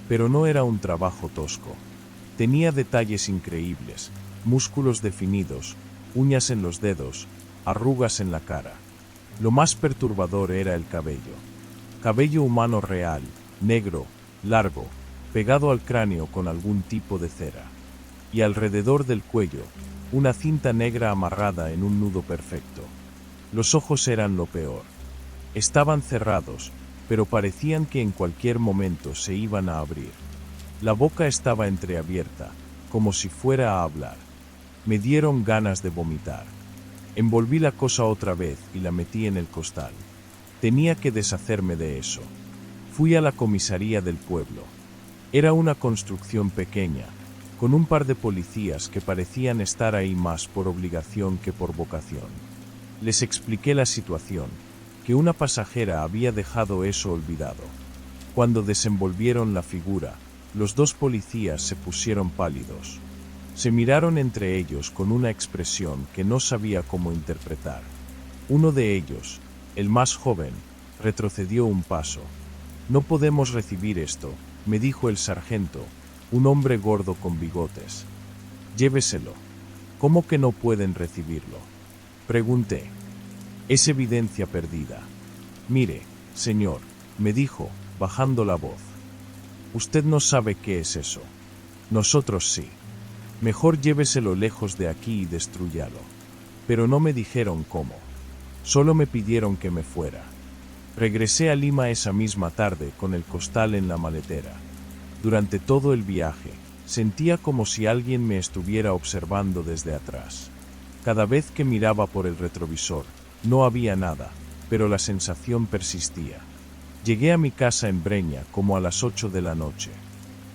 Pero no era un trabajo tosco. Tenía detalles increíbles, músculos definidos, uñas en los dedos, arrugas en la cara. Lo más perturbador era el cabello. Cabello humano real, negro, largo, pegado al cráneo con algún tipo de cera. Y alrededor del cuello, una cinta negra amarrada en un nudo perfecto. Los ojos eran lo peor. Estaban cerrados, pero parecían que en cualquier momento se iban a abrir. La boca estaba entreabierta, como si fuera a hablar. Me dieron ganas de vomitar. Envolví la cosa otra vez y la metí en el costal. Tenía que deshacerme de eso. Fui a la comisaría del pueblo. Era una construcción pequeña, con un par de policías que parecían estar ahí más por obligación que por vocación. Les expliqué la situación, que una pasajera había dejado eso olvidado. Cuando desenvolvieron la figura, los dos policías se pusieron pálidos. Se miraron entre ellos con una expresión que no sabía cómo interpretar. Uno de ellos, el más joven, retrocedió un paso. «No podemos recibir esto», me dijo el sargento, un hombre gordo con bigotes. «Lléveselo». «¿Cómo que no pueden recibirlo?», pregunté. «Es evidencia perdida». «Mire, señor», me dijo, bajando la voz. «Usted no sabe qué es eso. Nosotros sí. Mejor lléveselo lejos de aquí y destrúyalo». Pero no me dijeron cómo. Solo me pidieron que me fuera. Regresé a Lima esa misma tarde con el costal en la maletera. Durante todo el viaje, sentía como si alguien me estuviera observando desde atrás. Cada vez que miraba por el retrovisor, no había nada, pero la sensación persistía. Llegué a mi casa en Breña como a las 8 de la noche.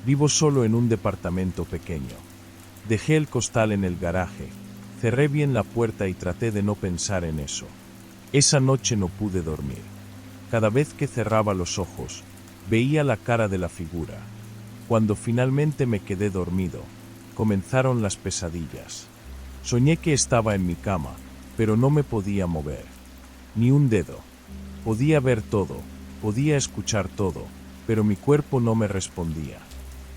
Vivo solo en un departamento pequeño. Dejé el costal en el garaje, cerré bien la puerta y traté de no pensar en eso. Esa noche no pude dormir. Cada vez que cerraba los ojos, veía la cara de la figura. Cuando finalmente me quedé dormido, comenzaron las pesadillas. Soñé que estaba en mi cama, pero no me podía mover. Ni un dedo. Podía ver todo, podía escuchar todo, pero mi cuerpo no me respondía.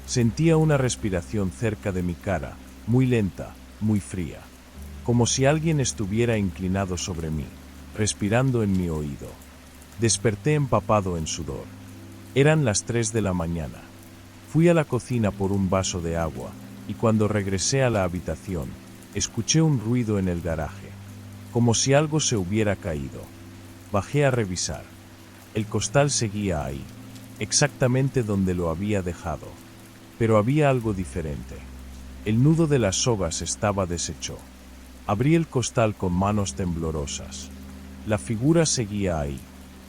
Sentía una respiración cerca de mi cara, muy lenta, muy fría. Como si alguien estuviera inclinado sobre mí, respirando en mi oído. Desperté empapado en sudor. Eran las 3 de la mañana. Fui a la cocina por un vaso de agua, y cuando regresé a la habitación, escuché un ruido en el garaje, como si algo se hubiera caído. Bajé a revisar. El costal seguía ahí, exactamente donde lo había dejado. Pero había algo diferente. El nudo de las sogas estaba deshecho. Abrí el costal con manos temblorosas. La figura seguía ahí,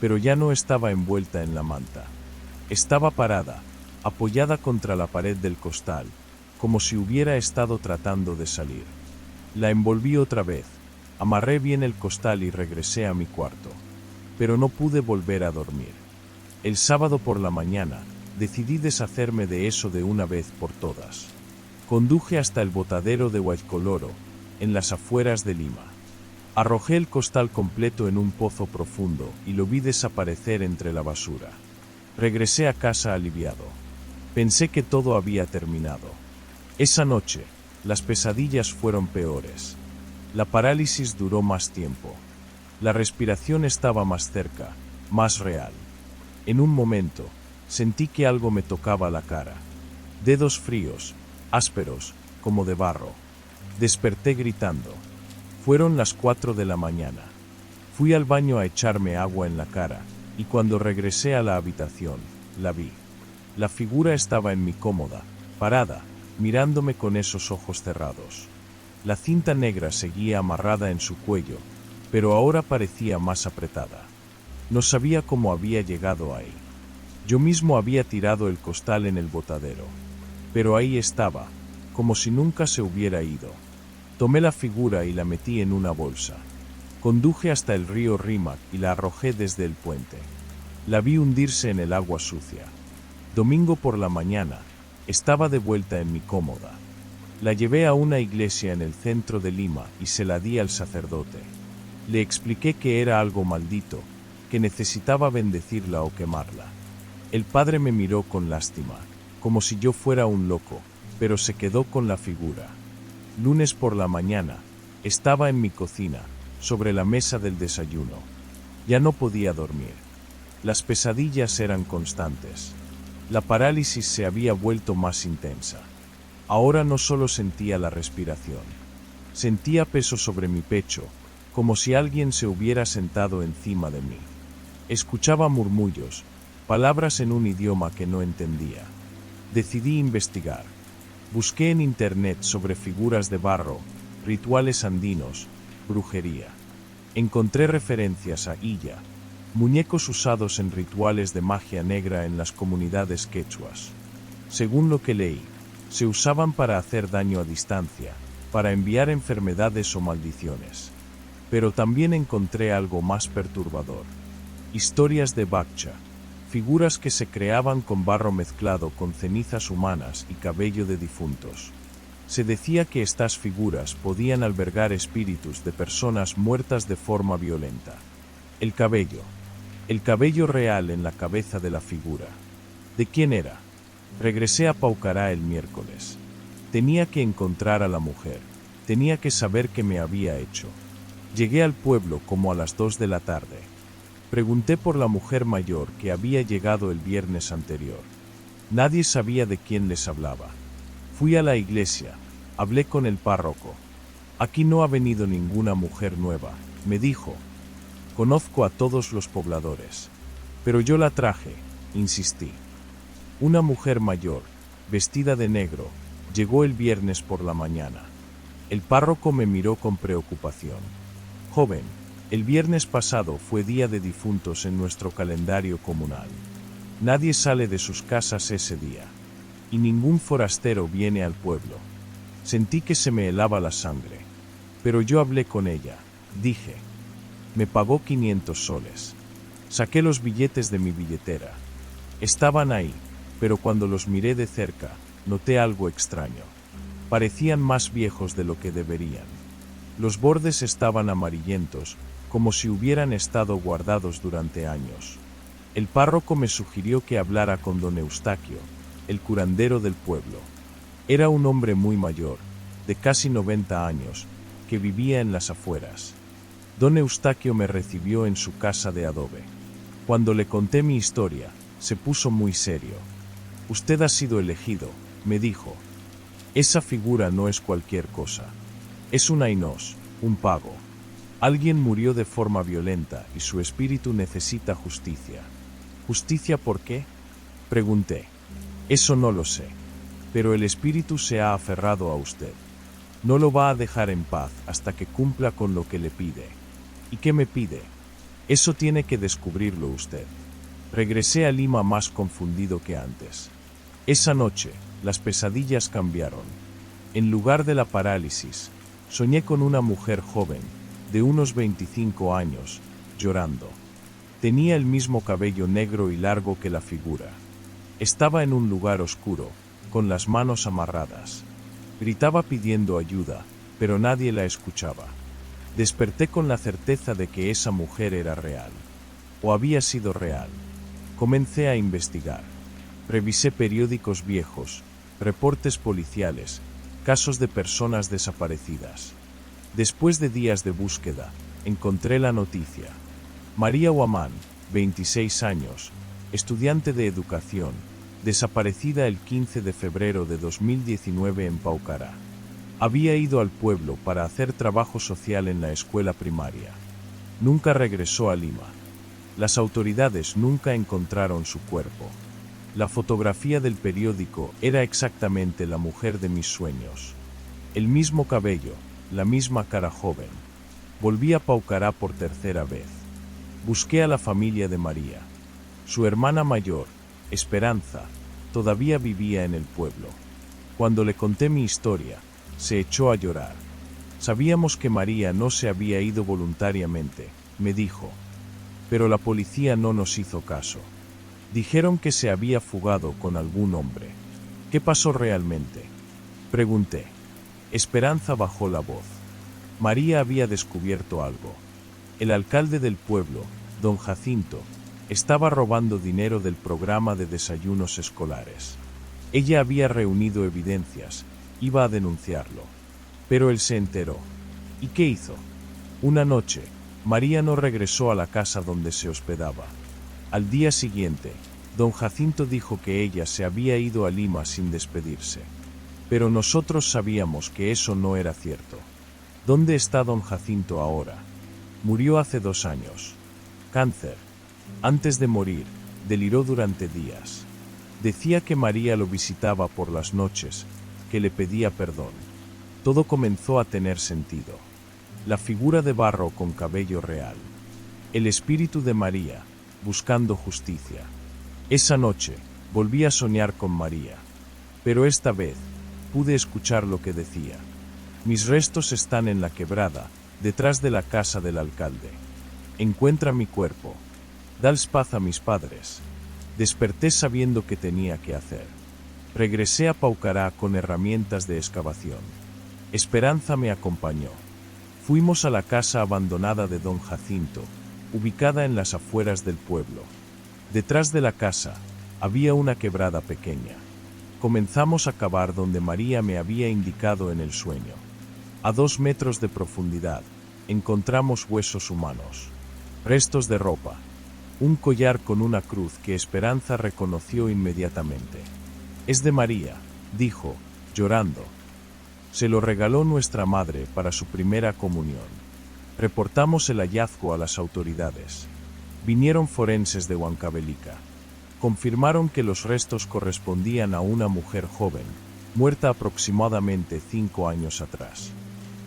pero ya no estaba envuelta en la manta. Estaba parada, apoyada contra la pared del costal, como si hubiera estado tratando de salir. La envolví otra vez, amarré bien el costal y regresé a mi cuarto. Pero no pude volver a dormir. El sábado por la mañana, decidí deshacerme de eso de una vez por todas. Conduje hasta el botadero de Huaycoloro, en las afueras de Lima. Arrojé el costal completo en un pozo profundo y lo vi desaparecer entre la basura. Regresé a casa aliviado. Pensé que todo había terminado. Esa noche, las pesadillas fueron peores. La parálisis duró más tiempo. La respiración estaba más cerca, más real. En un momento, sentí que algo me tocaba la cara. Dedos fríos, ásperos, como de barro. Desperté gritando. Fueron las 4 de la mañana. Fui al baño a echarme agua en la cara, y cuando regresé a la habitación, la vi. La figura estaba en mi cómoda, parada, mirándome con esos ojos cerrados. La cinta negra seguía amarrada en su cuello, pero ahora parecía más apretada. No sabía cómo había llegado ahí. Yo mismo había tirado el costal en el botadero. Pero ahí estaba, como si nunca se hubiera ido. Tomé la figura y la metí en una bolsa. Conduje hasta el río Rímac y la arrojé desde el puente. La vi hundirse en el agua sucia. Domingo por la mañana, Estaba de vuelta en mi cómoda. La llevé a una iglesia en el centro de Lima y se la di al sacerdote. Le expliqué que era algo maldito, que necesitaba bendecirla o quemarla. El padre me miró con lástima, como si yo fuera un loco, pero se quedó con la figura. Lunes por la mañana, estaba en mi cocina, sobre la mesa del desayuno. Ya no podía dormir. Las pesadillas eran constantes. La parálisis se había vuelto más intensa. Ahora no solo sentía la respiración. Sentía peso sobre mi pecho, como si alguien se hubiera sentado encima de mí. Escuchaba murmullos, palabras en un idioma que no entendía. Decidí investigar. Busqué en internet sobre figuras de barro, rituales andinos, brujería. Encontré referencias a Illa, muñecos usados en rituales de magia negra en las comunidades quechuas. Según lo que leí, se usaban para hacer daño a distancia, para enviar enfermedades o maldiciones. Pero también encontré algo más perturbador. Historias de Bakcha, figuras que se creaban con barro mezclado con cenizas humanas y cabello de difuntos. Se decía que estas figuras podían albergar espíritus de personas muertas de forma violenta. El cabello real en la cabeza de la figura. ¿De quién era? Regresé a Paucará el miércoles. Tenía que encontrar a la mujer, tenía que saber qué me había hecho. Llegué al pueblo como a las 2 de la tarde. Pregunté por la mujer mayor que había llegado el viernes anterior. Nadie sabía de quién les hablaba. Fui a la iglesia, hablé con el párroco. Aquí no ha venido ninguna mujer nueva, me dijo. Conozco a todos los pobladores. Pero yo la traje, insistí. Una mujer mayor, vestida de negro, llegó el viernes por la mañana. El párroco me miró con preocupación. Joven, el viernes pasado fue día de difuntos en nuestro calendario comunal. Nadie sale de sus casas ese día. Y ningún forastero viene al pueblo. Sentí que se me helaba la sangre. Pero yo hablé con ella, dije. Me pagó 500 soles. Saqué los billetes de mi billetera. Estaban ahí, pero cuando los miré de cerca, noté algo extraño. Parecían más viejos de lo que deberían. Los bordes estaban amarillentos, como si hubieran estado guardados durante años. El párroco me sugirió que hablara con don Eustaquio, el curandero del pueblo. Era un hombre muy mayor, de casi 90 años, que vivía en las afueras. Don Eustaquio me recibió en su casa de adobe. Cuando le conté mi historia, se puso muy serio. Usted ha sido elegido, me dijo. Esa figura no es cualquier cosa. Es un ainos, un pago. Alguien murió de forma violenta y su espíritu necesita justicia. ¿Justicia por qué? Pregunté. Eso no lo sé. Pero el espíritu se ha aferrado a usted. No lo va a dejar en paz hasta que cumpla con lo que le pide. ¿Y qué me pide? Eso tiene que descubrirlo usted. Regresé a Lima más confundido que antes. Esa noche, las pesadillas cambiaron. En lugar de la parálisis, soñé con una mujer joven, de unos 25 años, llorando. Tenía el mismo cabello negro y largo que la figura. Estaba en un lugar oscuro, con las manos amarradas. Gritaba pidiendo ayuda, pero nadie la escuchaba. Desperté con la certeza de que esa mujer era real. O había sido real. Comencé a investigar. Revisé periódicos viejos, reportes policiales, casos de personas desaparecidas. Después de días de búsqueda, encontré la noticia. María Huamán, 26 años, estudiante de educación, desaparecida el 15 de febrero de 2019 en Paucará. Había ido al pueblo para hacer trabajo social en la escuela primaria. Nunca regresó a Lima. Las autoridades nunca encontraron su cuerpo. La fotografía del periódico era exactamente la mujer de mis sueños. El mismo cabello, la misma cara joven. Volví a Paucará por tercera vez. Busqué a la familia de María. Su hermana mayor, Esperanza, todavía vivía en el pueblo. Cuando le conté mi historia, se echó a llorar. Sabíamos que María no se había ido voluntariamente, me dijo. Pero la policía no nos hizo caso. Dijeron que se había fugado con algún hombre. ¿Qué pasó realmente? Pregunté. Esperanza bajó la voz. María había descubierto algo. El alcalde del pueblo, don Jacinto, estaba robando dinero del programa de desayunos escolares. Ella había reunido evidencias, iba a denunciarlo. Pero él se enteró. ¿Y qué hizo? Una noche, María no regresó a la casa donde se hospedaba. Al día siguiente, don Jacinto dijo que ella se había ido a Lima sin despedirse. Pero nosotros sabíamos que eso no era cierto. ¿Dónde está don Jacinto ahora? Murió hace 2 años. Cáncer. Antes de morir, deliró durante días. Decía que María lo visitaba por las noches, que le pedía perdón. Todo comenzó a tener sentido. La figura de barro con cabello real. El espíritu de María, buscando justicia. Esa noche, volví a soñar con María. Pero esta vez, pude escuchar lo que decía. Mis restos están en la quebrada, detrás de la casa del alcalde. Encuentra mi cuerpo. Dals paz a mis padres. Desperté sabiendo que tenía que hacer. Regresé a Paucará con herramientas de excavación. Esperanza me acompañó. Fuimos a la casa abandonada de don Jacinto, ubicada en las afueras del pueblo. Detrás de la casa, había una quebrada pequeña. Comenzamos a cavar donde María me había indicado en el sueño. A 2 metros de profundidad, encontramos huesos humanos, restos de ropa, un collar con una cruz que Esperanza reconoció inmediatamente. Es de María, dijo, llorando. Se lo regaló nuestra madre para su primera comunión. Reportamos el hallazgo a las autoridades. Vinieron forenses de Huancavelica. Confirmaron que los restos correspondían a una mujer joven, muerta aproximadamente 5 años atrás.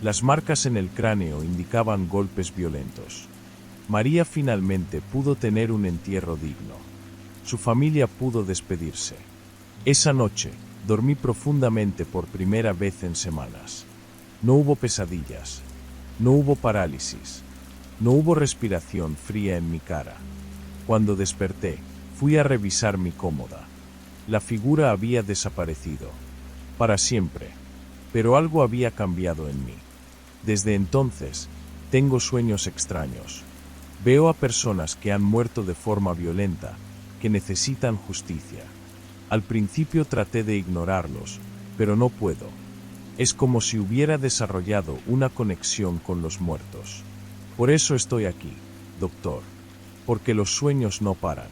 Las marcas en el cráneo indicaban golpes violentos. María finalmente pudo tener un entierro digno. Su familia pudo despedirse. Esa noche, dormí profundamente por primera vez en semanas. No hubo pesadillas. No hubo parálisis. No hubo respiración fría en mi cara. Cuando desperté, fui a revisar mi cómoda. La figura había desaparecido. Para siempre. Pero algo había cambiado en mí. Desde entonces, tengo sueños extraños. Veo a personas que han muerto de forma violenta, que necesitan justicia. Al principio traté de ignorarlos, pero no puedo. Es como si hubiera desarrollado una conexión con los muertos. Por eso estoy aquí, doctor. Porque los sueños no paran.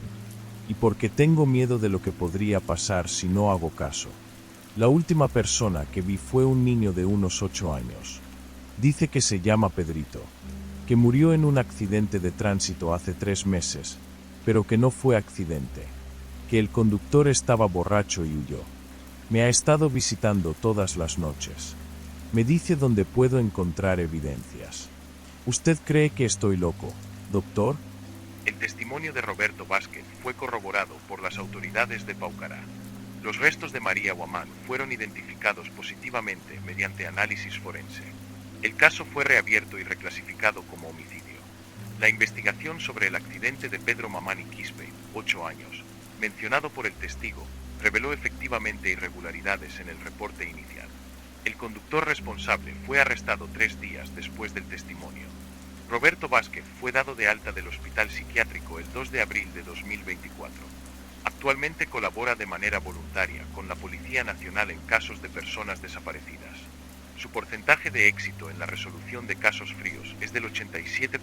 Y porque tengo miedo de lo que podría pasar si no hago caso. La última persona que vi fue un niño de unos 8 años. Dice que se llama Pedrito, que murió en un accidente de tránsito hace 3 meses, pero que no fue accidente, que el conductor estaba borracho y huyó. Me ha estado visitando todas las noches. Me dice dónde puedo encontrar evidencias. ¿Usted cree que estoy loco, doctor?
El testimonio de Roberto Vázquez fue corroborado por las autoridades de Paucará. Los restos de María Guamán fueron identificados positivamente mediante análisis forense. El caso fue reabierto y reclasificado como homicidio. La investigación sobre el accidente de Pedro Mamani Quispe, 8 años, mencionado por el testigo, reveló efectivamente irregularidades en el reporte inicial. El conductor responsable fue arrestado 3 días después del testimonio. Roberto Vázquez fue dado de alta del hospital psiquiátrico el 2 de abril de 2024. Actualmente colabora de manera voluntaria con la Policía Nacional en casos de personas desaparecidas. Su porcentaje de éxito en la resolución de casos fríos es del 87%.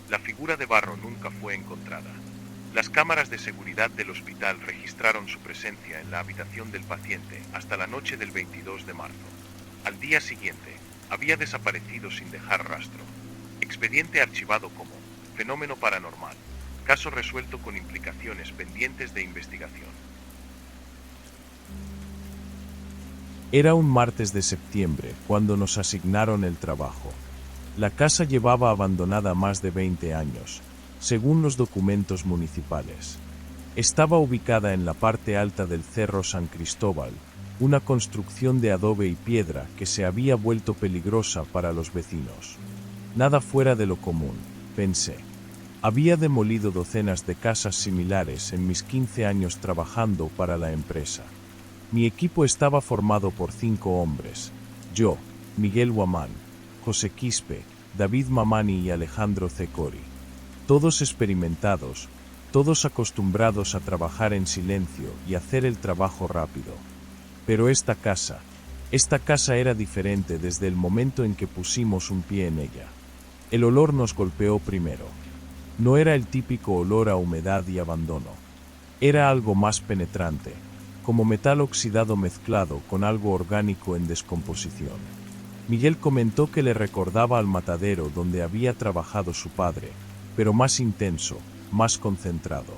La figura de barro nunca fue encontrada. Las cámaras de seguridad del hospital registraron su presencia en la habitación del paciente hasta la noche del 22 de marzo. Al día siguiente, había desaparecido sin dejar rastro. Expediente archivado como fenómeno paranormal. Caso resuelto con implicaciones pendientes de investigación.
Era un martes de septiembre cuando nos asignaron el trabajo. La casa llevaba abandonada más de 20 años, según los documentos municipales. Estaba ubicada en la parte alta del Cerro San Cristóbal, una construcción de adobe y piedra que se había vuelto peligrosa para los vecinos. Nada fuera de lo común, pensé. Había demolido docenas de casas similares en mis 15 años trabajando para la empresa. Mi equipo estaba formado por 5 hombres: yo, Miguel Guamán, José Quispe, David Mamani y Alejandro Cecori. Todos experimentados, todos acostumbrados a trabajar en silencio y hacer el trabajo rápido. Pero esta casa era diferente desde el momento en que pusimos un pie en ella. El olor nos golpeó primero. No era el típico olor a humedad y abandono. Era algo más penetrante, como metal oxidado mezclado con algo orgánico en descomposición. Miguel comentó que le recordaba al matadero donde había trabajado su padre, pero más intenso, más concentrado.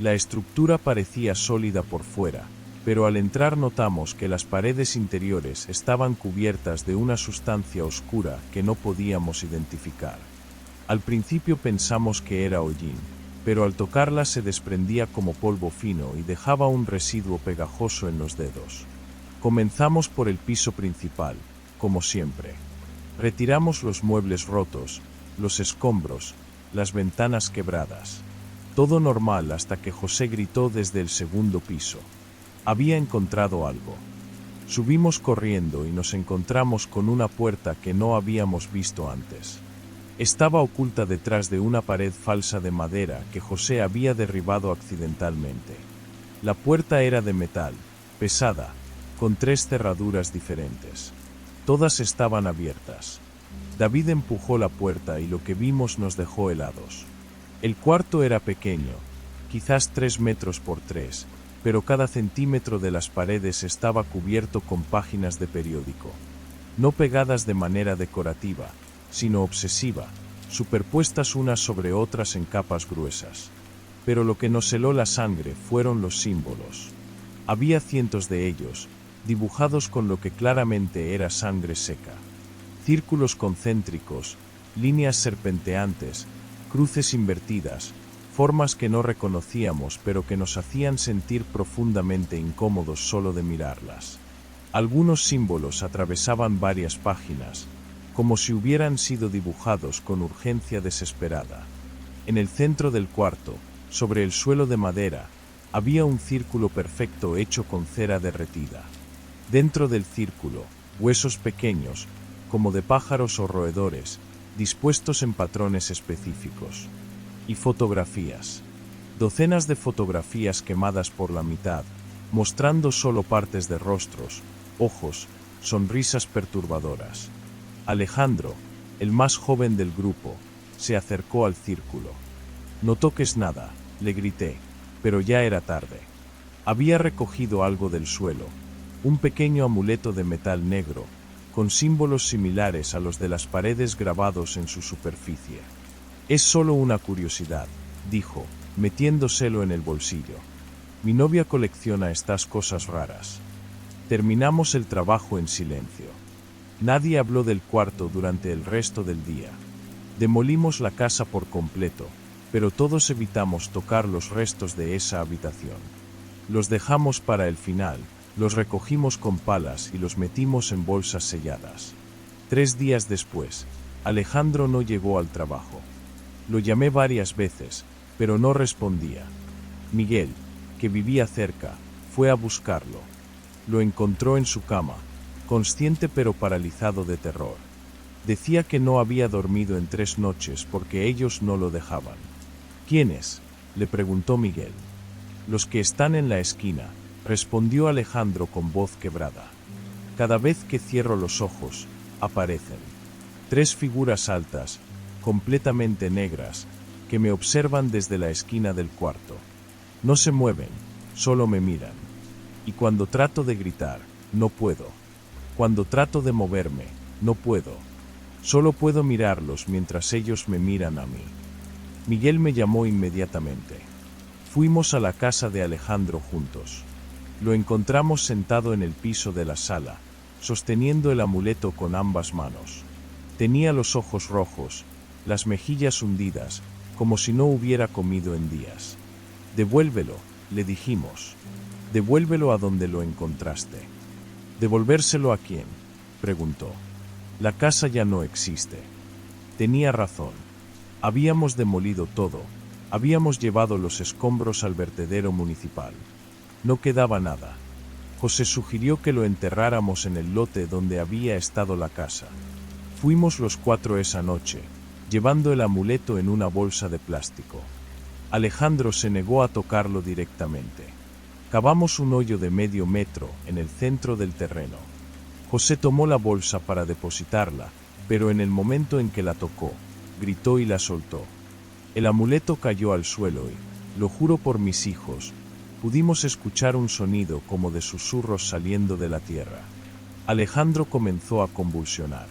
La estructura parecía sólida por fuera, pero al entrar notamos que las paredes interiores estaban cubiertas de una sustancia oscura que no podíamos identificar. Al principio pensamos que era hollín, pero al tocarla se desprendía como polvo fino y dejaba un residuo pegajoso en los dedos. Comenzamos por el piso principal, como siempre. Retiramos los muebles rotos, los escombros, las ventanas quebradas. Todo normal hasta que José gritó desde el segundo piso. Había encontrado algo. Subimos corriendo y nos encontramos con una puerta que no habíamos visto antes. Estaba oculta detrás de una pared falsa de madera que José había derribado accidentalmente. La puerta era de metal, pesada, con 3 cerraduras diferentes. Todas estaban abiertas. David empujó la puerta y lo que vimos nos dejó helados. El cuarto era pequeño, quizás 3 metros por 3, pero cada centímetro de las paredes estaba cubierto con páginas de periódico. No pegadas de manera decorativa, sino obsesiva, superpuestas unas sobre otras en capas gruesas. Pero lo que nos heló la sangre fueron los símbolos. Había cientos de ellos, dibujados con lo que claramente era sangre seca. Círculos concéntricos, líneas serpenteantes, cruces invertidas, formas que no reconocíamos pero que nos hacían sentir profundamente incómodos solo de mirarlas. Algunos símbolos atravesaban varias páginas, como si hubieran sido dibujados con urgencia desesperada. En el centro del cuarto, sobre el suelo de madera, había un círculo perfecto hecho con cera derretida. Dentro del círculo, huesos pequeños, como de pájaros o roedores, dispuestos en patrones específicos. Y fotografías. Docenas de fotografías quemadas por la mitad, mostrando solo partes de rostros, ojos, sonrisas perturbadoras. Alejandro, el más joven del grupo, se acercó al círculo. «No toques nada», le grité, pero ya era tarde. Había recogido algo del suelo, un pequeño amuleto de metal negro, con símbolos similares a los de las paredes grabados en su superficie. «Es solo una curiosidad», dijo, metiéndoselo en el bolsillo. «Mi novia colecciona estas cosas raras». Terminamos el trabajo en silencio. Nadie habló del cuarto durante el resto del día. Demolimos la casa por completo, pero todos evitamos tocar los restos de esa habitación. Los dejamos para el final, los recogimos con palas y los metimos en bolsas selladas. 3 días después, Alejandro no llegó al trabajo. Lo llamé varias veces, pero no respondía. Miguel, que vivía cerca, fue a buscarlo. Lo encontró en su cama, consciente pero paralizado de terror. Decía que no había dormido en 3 noches porque ellos no lo dejaban. «¿Quiénes?», le preguntó Miguel. «Los que están en la esquina», respondió Alejandro con voz quebrada. «Cada vez que cierro los ojos, aparecen. 3 figuras altas, completamente negras, que me observan desde la esquina del cuarto. No se mueven, solo me miran. Y cuando trato de gritar, no puedo. Cuando trato de moverme, no puedo. Solo puedo mirarlos mientras ellos me miran a mí». Miguel me llamó inmediatamente. Fuimos a la casa de Alejandro juntos. Lo encontramos sentado en el piso de la sala, sosteniendo el amuleto con ambas manos. Tenía los ojos rojos, las mejillas hundidas, como si no hubiera comido en días. «Devuélvelo», le dijimos. «Devuélvelo a donde lo encontraste». «¿Devolvérselo a quién?», preguntó. «La casa ya no existe». Tenía razón. Habíamos demolido todo, habíamos llevado los escombros al vertedero municipal. No quedaba nada. José sugirió que lo enterráramos en el lote donde había estado la casa. Fuimos los 4 esa noche, llevando el amuleto en una bolsa de plástico. Alejandro se negó a tocarlo directamente. Cavamos un hoyo de medio metro en el centro del terreno. José tomó la bolsa para depositarla, pero en el momento en que la tocó, gritó y la soltó. El amuleto cayó al suelo y, lo juro por mis hijos, pudimos escuchar un sonido como de susurros saliendo de la tierra. Alejandro comenzó a convulsionar.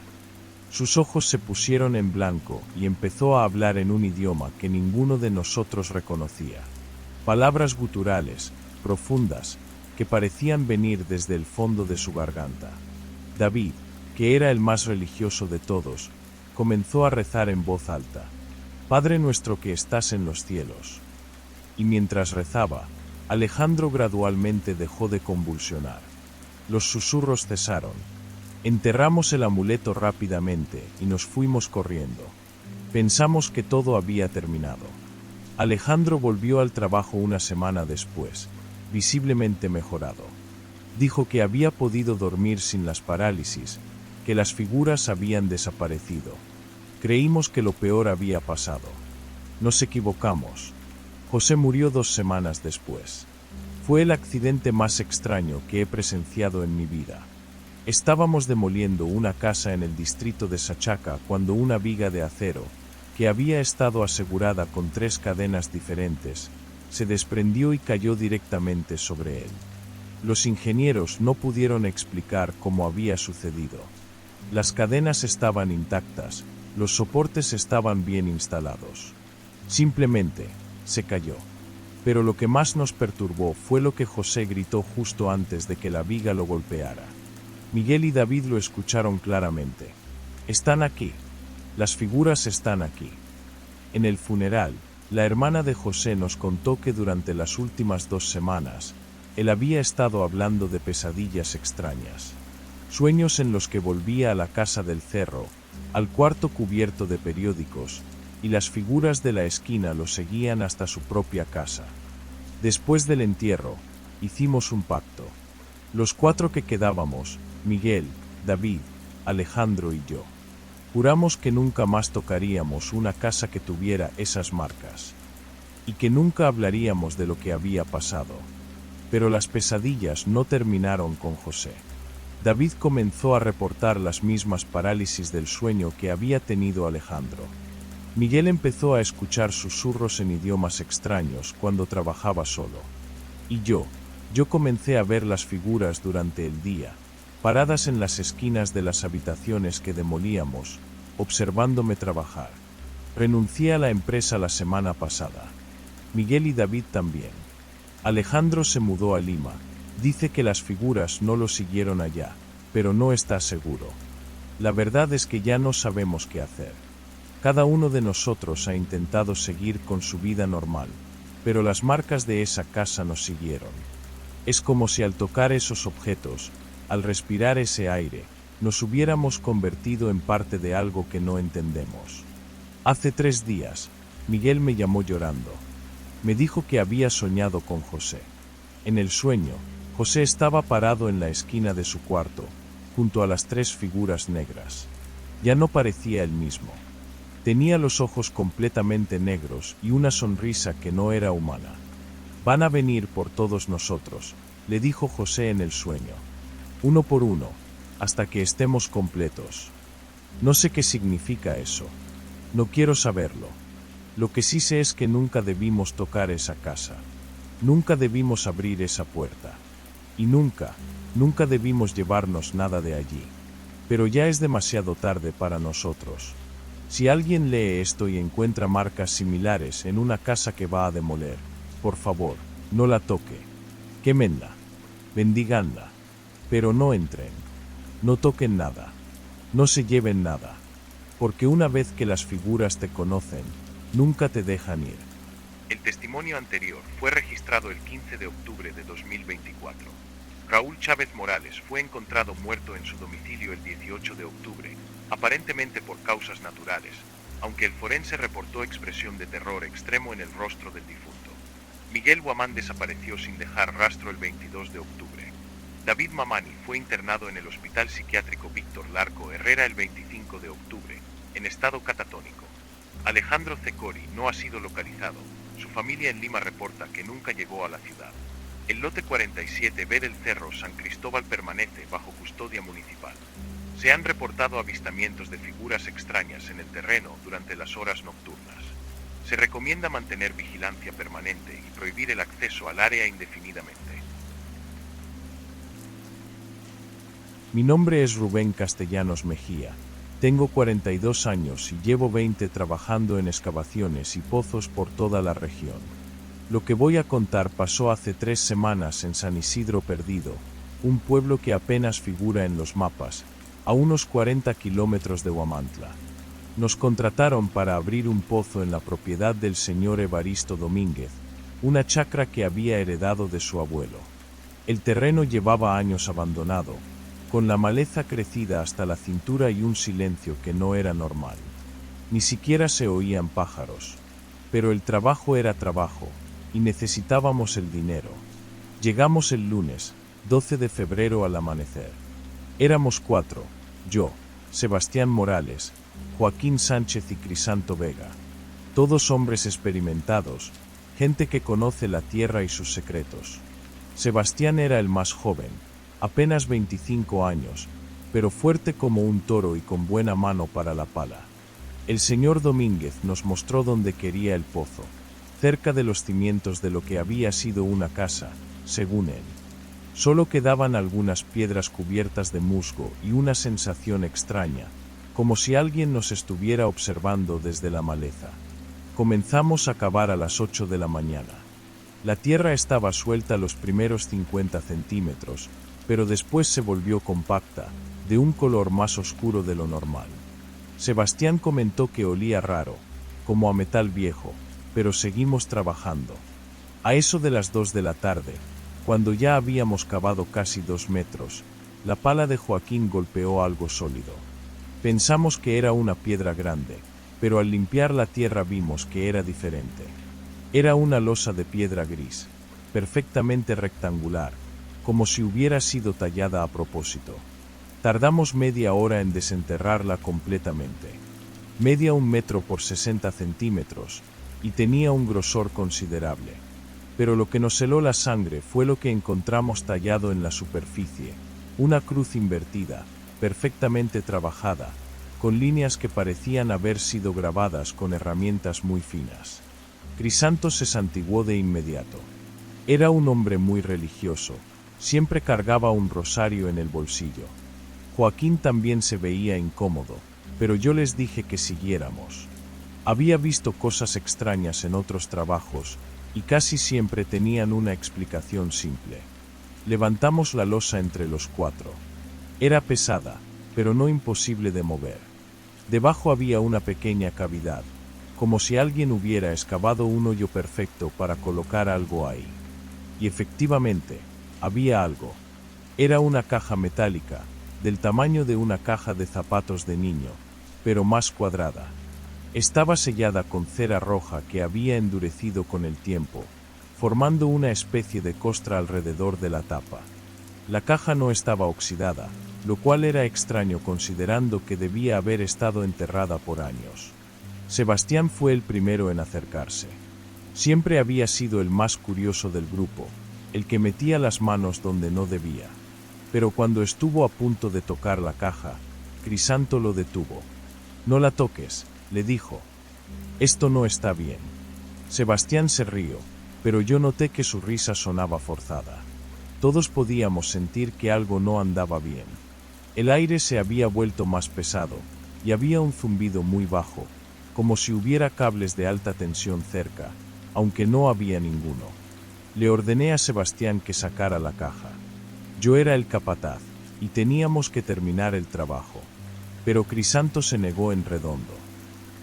Sus ojos se pusieron en blanco y empezó a hablar en un idioma que ninguno de nosotros reconocía. Palabras guturales, profundas, que parecían venir desde el fondo de su garganta. David, que era el más religioso de todos, comenzó a rezar en voz alta: Padre nuestro que estás en los cielos. Y mientras rezaba, Alejandro gradualmente dejó de convulsionar. Los susurros cesaron. Enterramos el amuleto rápidamente y nos fuimos corriendo. Pensamos que todo había terminado. Alejandro volvió al trabajo una semana después, visiblemente mejorado. Dijo que había podido dormir sin las parálisis, que las figuras habían desaparecido. Creímos que lo peor había pasado. Nos equivocamos. José murió 2 semanas después. Fue el accidente más extraño que he presenciado en mi vida. Estábamos demoliendo una casa en el distrito de Sachaca cuando una viga de acero, que había estado asegurada con 3 cadenas diferentes, se desprendió y cayó directamente sobre él. Los ingenieros no pudieron explicar cómo había sucedido. Las cadenas estaban intactas, los soportes estaban bien instalados. Simplemente, se cayó. Pero lo que más nos perturbó fue lo que José gritó justo antes de que la viga lo golpeara. Miguel y David lo escucharon claramente. Están aquí. Las figuras están aquí. En el funeral, la hermana de José nos contó que durante las últimas 2 semanas, él había estado hablando de pesadillas extrañas. Sueños en los que volvía a la casa del cerro, al cuarto cubierto de periódicos, y las figuras de la esquina lo seguían hasta su propia casa. Después del entierro, hicimos un pacto. Los 4 que quedábamos, Miguel, David, Alejandro y yo, juramos que nunca más tocaríamos una casa que tuviera esas marcas, y que nunca hablaríamos de lo que había pasado. Pero las pesadillas no terminaron con José. David comenzó a reportar las mismas parálisis del sueño que había tenido Alejandro. Miguel empezó a escuchar susurros en idiomas extraños cuando trabajaba solo. Y yo comencé a ver las figuras durante el día, paradas en las esquinas de las habitaciones que demolíamos, observándome trabajar. Renuncié a la empresa la semana pasada. Miguel y David también. Alejandro se mudó a Lima. Dice que las figuras no lo siguieron allá, pero no está seguro. La verdad es que ya no sabemos qué hacer. Cada uno de nosotros ha intentado seguir con su vida normal, pero las marcas de esa casa nos siguieron. Es como si al tocar esos objetos, al respirar ese aire, nos hubiéramos convertido en parte de algo que no entendemos. Hace 3 días, Miguel me llamó llorando. Me dijo que había soñado con José. En el sueño, José estaba parado en la esquina de su cuarto, junto a las 3 figuras negras. Ya no parecía el mismo. Tenía los ojos completamente negros y una sonrisa que no era humana. Van a venir por todos nosotros, le dijo José en el sueño. Uno por uno, hasta que estemos completos. No sé qué significa eso. No quiero saberlo. Lo que sí sé es que nunca debimos tocar esa casa. Nunca debimos abrir esa puerta. Y nunca debimos llevarnos nada de allí. Pero ya es demasiado tarde para nosotros. Si alguien lee esto y encuentra marcas similares en una casa que va a demoler, por favor, no la toque. Quémenla. Bendíganla. Pero no entren. No toquen nada. No se lleven nada. Porque una vez que las figuras te conocen, nunca te dejan ir.
El testimonio anterior fue registrado el 15 de octubre de 2024. Raúl Chávez Morales fue encontrado muerto en su domicilio el 18 de octubre, aparentemente por causas naturales, aunque el forense reportó expresión de terror extremo en el rostro del difunto. Miguel Guamán desapareció sin dejar rastro el 22 de octubre. David Mamani fue internado en el Hospital Psiquiátrico Víctor Larco Herrera el 25 de octubre, en estado catatónico. Alejandro Cecori no ha sido localizado. Su familia en Lima reporta que nunca llegó a la ciudad. El lote 47B del Cerro San Cristóbal permanece bajo custodia municipal. Se han reportado avistamientos de figuras extrañas en el terreno durante las horas nocturnas. Se recomienda mantener vigilancia permanente y prohibir el acceso al área indefinidamente.
Mi nombre es Rubén Castellanos Mejía. Tengo 42 años y llevo 20 trabajando en excavaciones y pozos por toda la región. Lo que voy a contar pasó hace 3 semanas en San Isidro Perdido, un pueblo que apenas figura en los mapas, a unos 40 kilómetros de Huamantla. Nos contrataron para abrir un pozo en la propiedad del señor Evaristo Domínguez, una chacra que había heredado de su abuelo. El terreno llevaba años abandonado, con la maleza crecida hasta la cintura y un silencio que no era normal. Ni siquiera se oían pájaros. Pero el trabajo era trabajo, y necesitábamos el dinero. Llegamos el lunes, 12 de febrero al amanecer. Éramos 4, yo, Sebastián Morales, Joaquín Sánchez y Crisanto Vega. Todos hombres experimentados, gente que conoce la tierra y sus secretos. Sebastián era el más joven, apenas 25 años, pero fuerte como un toro y con buena mano para la pala. El señor Domínguez nos mostró dónde quería el pozo, cerca de los cimientos de lo que había sido una casa, según él. Solo quedaban algunas piedras cubiertas de musgo y una sensación extraña, como si alguien nos estuviera observando desde la maleza. Comenzamos a cavar a las 8 de la mañana. La tierra estaba suelta los primeros 50 centímetros, pero después se volvió compacta, de un color más oscuro de lo normal. Sebastián comentó que olía raro, como a metal viejo, pero seguimos trabajando. A eso de las 2 de la tarde, cuando ya habíamos cavado casi 2 metros, la pala de Joaquín golpeó algo sólido. Pensamos que era una piedra grande, pero al limpiar la tierra vimos que era diferente. Era una losa de piedra gris, perfectamente rectangular, como si hubiera sido tallada a propósito. Tardamos media hora en desenterrarla completamente. Medía 1 metro por 60 centímetros, y tenía un grosor considerable. Pero lo que nos heló la sangre fue lo que encontramos tallado en la superficie, una cruz invertida, perfectamente trabajada, con líneas que parecían haber sido grabadas con herramientas muy finas. Crisanto se santiguó de inmediato. Era un hombre muy religioso, siempre cargaba un rosario en el bolsillo. Joaquín también se veía incómodo, pero yo les dije que siguiéramos. Había visto cosas extrañas en otros trabajos, y casi siempre tenían una explicación simple. Levantamos la losa entre los 4. Era pesada, pero no imposible de mover. Debajo había una pequeña cavidad, como si alguien hubiera excavado un hoyo perfecto para colocar algo ahí. Y efectivamente, había algo. Era una caja metálica, del tamaño de una caja de zapatos de niño, pero más cuadrada. Estaba sellada con cera roja que había endurecido con el tiempo, formando una especie de costra alrededor de la tapa. La caja no estaba oxidada, lo cual era extraño considerando que debía haber estado enterrada por años. Sebastián fue el primero en acercarse. Siempre había sido el más curioso del grupo, el que metía las manos donde no debía. Pero cuando estuvo a punto de tocar la caja, Crisanto lo detuvo. «No la toques», le dijo. «Esto no está bien». Sebastián se rió, pero yo noté que su risa sonaba forzada. Todos podíamos sentir que algo no andaba bien. El aire se había vuelto más pesado, y había un zumbido muy bajo, como si hubiera cables de alta tensión cerca, aunque no había ninguno. Le ordené a Sebastián que sacara la caja. Yo era el capataz, y teníamos que terminar el trabajo. Pero Crisanto se negó en redondo.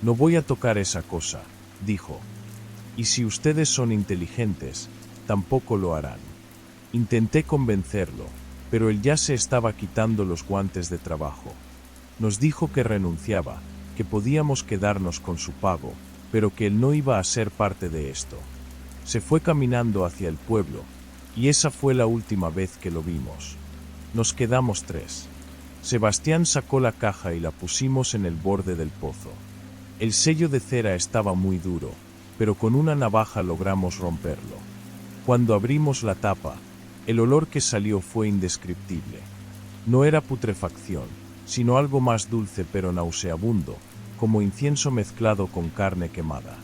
«No voy a tocar esa cosa», dijo. «Y si ustedes son inteligentes, tampoco lo harán». Intenté convencerlo, pero él ya se estaba quitando los guantes de trabajo. Nos dijo que renunciaba, que podíamos quedarnos con su pago, pero que él no iba a ser parte de esto. Se fue caminando hacia el pueblo, y esa fue la última vez que lo vimos. Nos quedamos 3. Sebastián sacó la caja y la pusimos en el borde del pozo. El sello de cera estaba muy duro, pero con una navaja logramos romperlo. Cuando abrimos la tapa, el olor que salió fue indescriptible. No era putrefacción, sino algo más dulce pero nauseabundo, como incienso mezclado con carne quemada.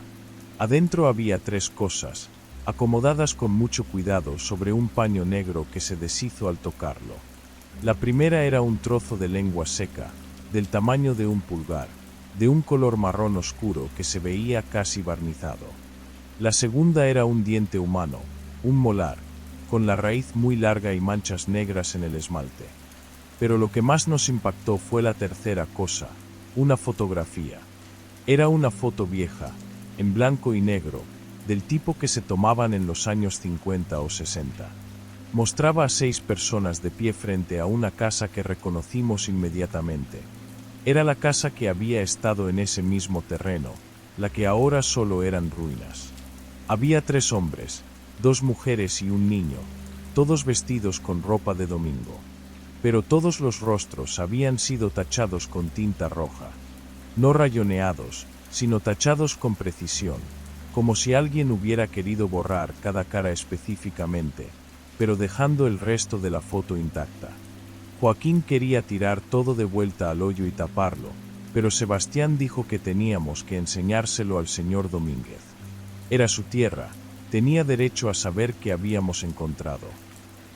Adentro había 3 cosas, acomodadas con mucho cuidado sobre un paño negro que se deshizo al tocarlo. La primera era un trozo de lengua seca, del tamaño de un pulgar, de un color marrón oscuro que se veía casi barnizado. La segunda era un diente humano, un molar, con la raíz muy larga y manchas negras en el esmalte. Pero lo que más nos impactó fue la tercera cosa, una fotografía. Era una foto vieja, en blanco y negro, del tipo que se tomaban en los años 50 o 60. Mostraba a 6 personas de pie frente a una casa que reconocimos inmediatamente. Era la casa que había estado en ese mismo terreno, la que ahora solo eran ruinas. Había 3 hombres, 2 mujeres y un niño, todos vestidos con ropa de domingo. Pero todos los rostros habían sido tachados con tinta roja. No rayoneados, sino tachados con precisión, como si alguien hubiera querido borrar cada cara específicamente, pero dejando el resto de la foto intacta. Joaquín quería tirar todo de vuelta al hoyo y taparlo, pero Sebastián dijo que teníamos que enseñárselo al señor Domínguez. Era su tierra, tenía derecho a saber qué habíamos encontrado.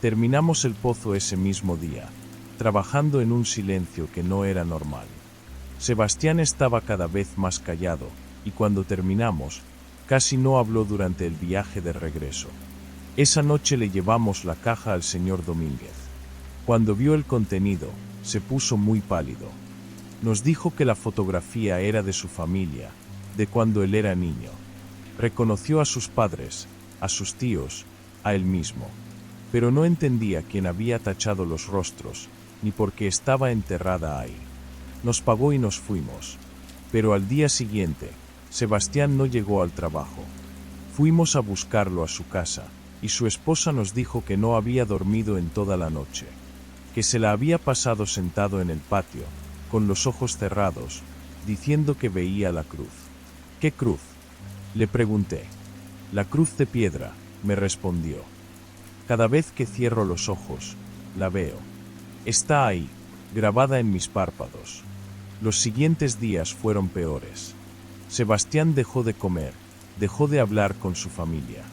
Terminamos el pozo ese mismo día, trabajando en un silencio que no era normal. Sebastián estaba cada vez más callado, y cuando terminamos, casi no habló durante el viaje de regreso. Esa noche le llevamos la caja al señor Domínguez. Cuando vio el contenido, se puso muy pálido. Nos dijo que la fotografía era de su familia, de cuando él era niño. Reconoció a sus padres, a sus tíos, a él mismo. Pero no entendía quién había tachado los rostros, ni por qué estaba enterrada ahí. Nos pagó y nos fuimos. Pero al día siguiente, Sebastián no llegó al trabajo. Fuimos a buscarlo a su casa, y su esposa nos dijo que no había dormido en toda la noche, que se la había pasado sentado en el patio, con los ojos cerrados, diciendo que veía la cruz. ¿Qué cruz?, le pregunté. La cruz de piedra, me respondió. Cada vez que cierro los ojos, la veo. Está ahí, grabada en mis párpados. Los siguientes días fueron peores. Sebastián dejó de comer, dejó de hablar con su familia.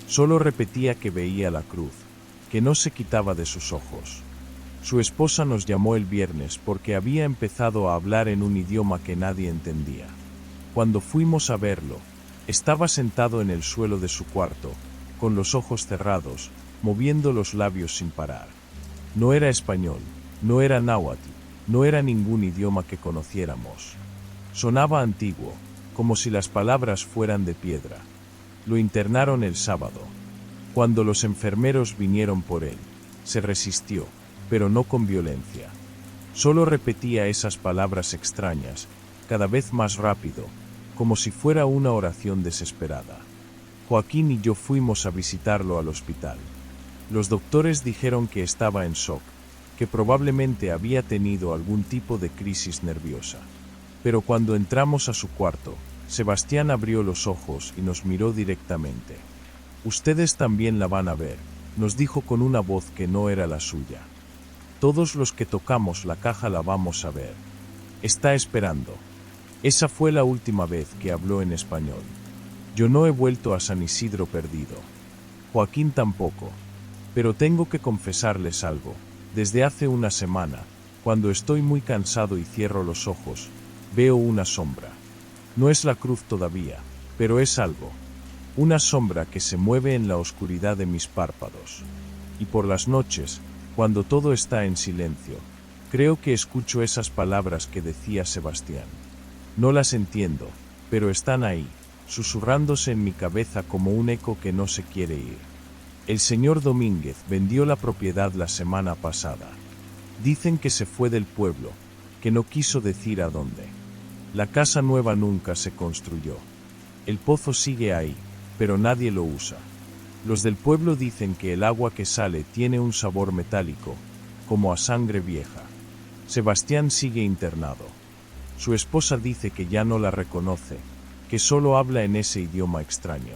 Solo repetía que veía la cruz, que no se quitaba de sus ojos. Su esposa nos llamó el viernes porque había empezado a hablar en un idioma que nadie entendía. Cuando fuimos a verlo, estaba sentado en el suelo de su cuarto, con los ojos cerrados, moviendo los labios sin parar. No era español, no era náhuatl, no era ningún idioma que conociéramos. Sonaba antiguo, como si las palabras fueran de piedra. Lo internaron el sábado. Cuando los enfermeros vinieron por él, se resistió, pero no con violencia. Solo repetía esas palabras extrañas, cada vez más rápido, como si fuera una oración desesperada. Joaquín y yo fuimos a visitarlo al hospital. Los doctores dijeron que estaba en shock, que probablemente había tenido algún tipo de crisis nerviosa. Pero cuando entramos a su cuarto, Sebastián abrió los ojos y nos miró directamente. «Ustedes también la van a ver», nos dijo con una voz que no era la suya. «Todos los que tocamos la caja la vamos a ver. Está esperando». Esa fue la última vez que habló en español. Yo no he vuelto a San Isidro perdido. Joaquín tampoco. Pero tengo que confesarles algo. Desde hace una semana, cuando estoy muy cansado y cierro los ojos, veo una sombra. No es la cruz todavía, pero es algo. Una sombra que se mueve en la oscuridad de mis párpados. Y por las noches, cuando todo está en silencio, creo que escucho esas palabras que decía Sebastián. No las entiendo, pero están ahí, susurrándose en mi cabeza como un eco que no se quiere ir. El señor Domínguez vendió la propiedad la semana pasada. Dicen que se fue del pueblo, que no quiso decir a dónde. La casa nueva nunca se construyó. El pozo sigue ahí, pero nadie lo usa. Los del pueblo dicen que el agua que sale tiene un sabor metálico, como a sangre vieja. Sebastián sigue internado. Su esposa dice que ya no la reconoce, que solo habla en ese idioma extraño.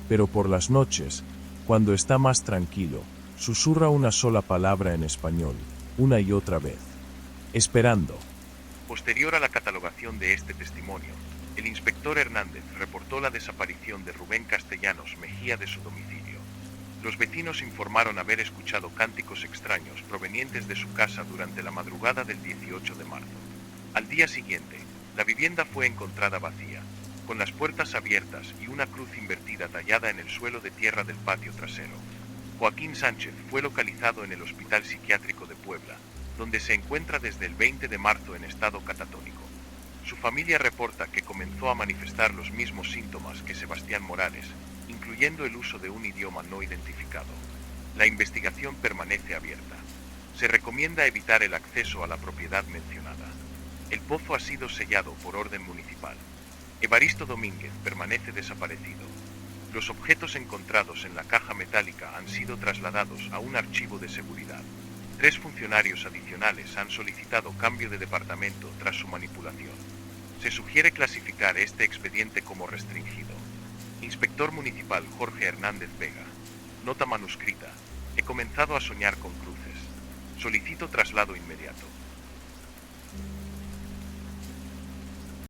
Pero por las noches, cuando está más tranquilo, susurra una sola palabra en español, una y otra vez. Esperando.
Posterior a la catalogación de este testimonio, el inspector Hernández reportó la desaparición de Rubén Castellanos Mejía de su domicilio. Los vecinos informaron haber escuchado cánticos extraños provenientes de su casa durante la madrugada del 18 de marzo. Al día siguiente, la vivienda fue encontrada vacía, con las puertas abiertas y una cruz invertida tallada en el suelo de tierra del patio trasero. Joaquín Sánchez fue localizado en el Hospital Psiquiátrico de Puebla, donde se encuentra desde el 20 de marzo en estado catatónico. Su familia reporta que comenzó a manifestar los mismos síntomas que Sebastián Morales, incluyendo el uso de un idioma no identificado. La investigación permanece abierta. Se recomienda evitar el acceso a la propiedad mencionada. El pozo ha sido sellado por orden municipal. Evaristo Domínguez permanece desaparecido. Los objetos encontrados en la caja metálica han sido trasladados a un archivo de seguridad. 3 funcionarios adicionales han solicitado cambio de departamento tras su manipulación. Se sugiere clasificar este expediente como restringido. Inspector Municipal Jorge Hernández Vega. Nota manuscrita. He comenzado a soñar con cruces. Solicito traslado inmediato.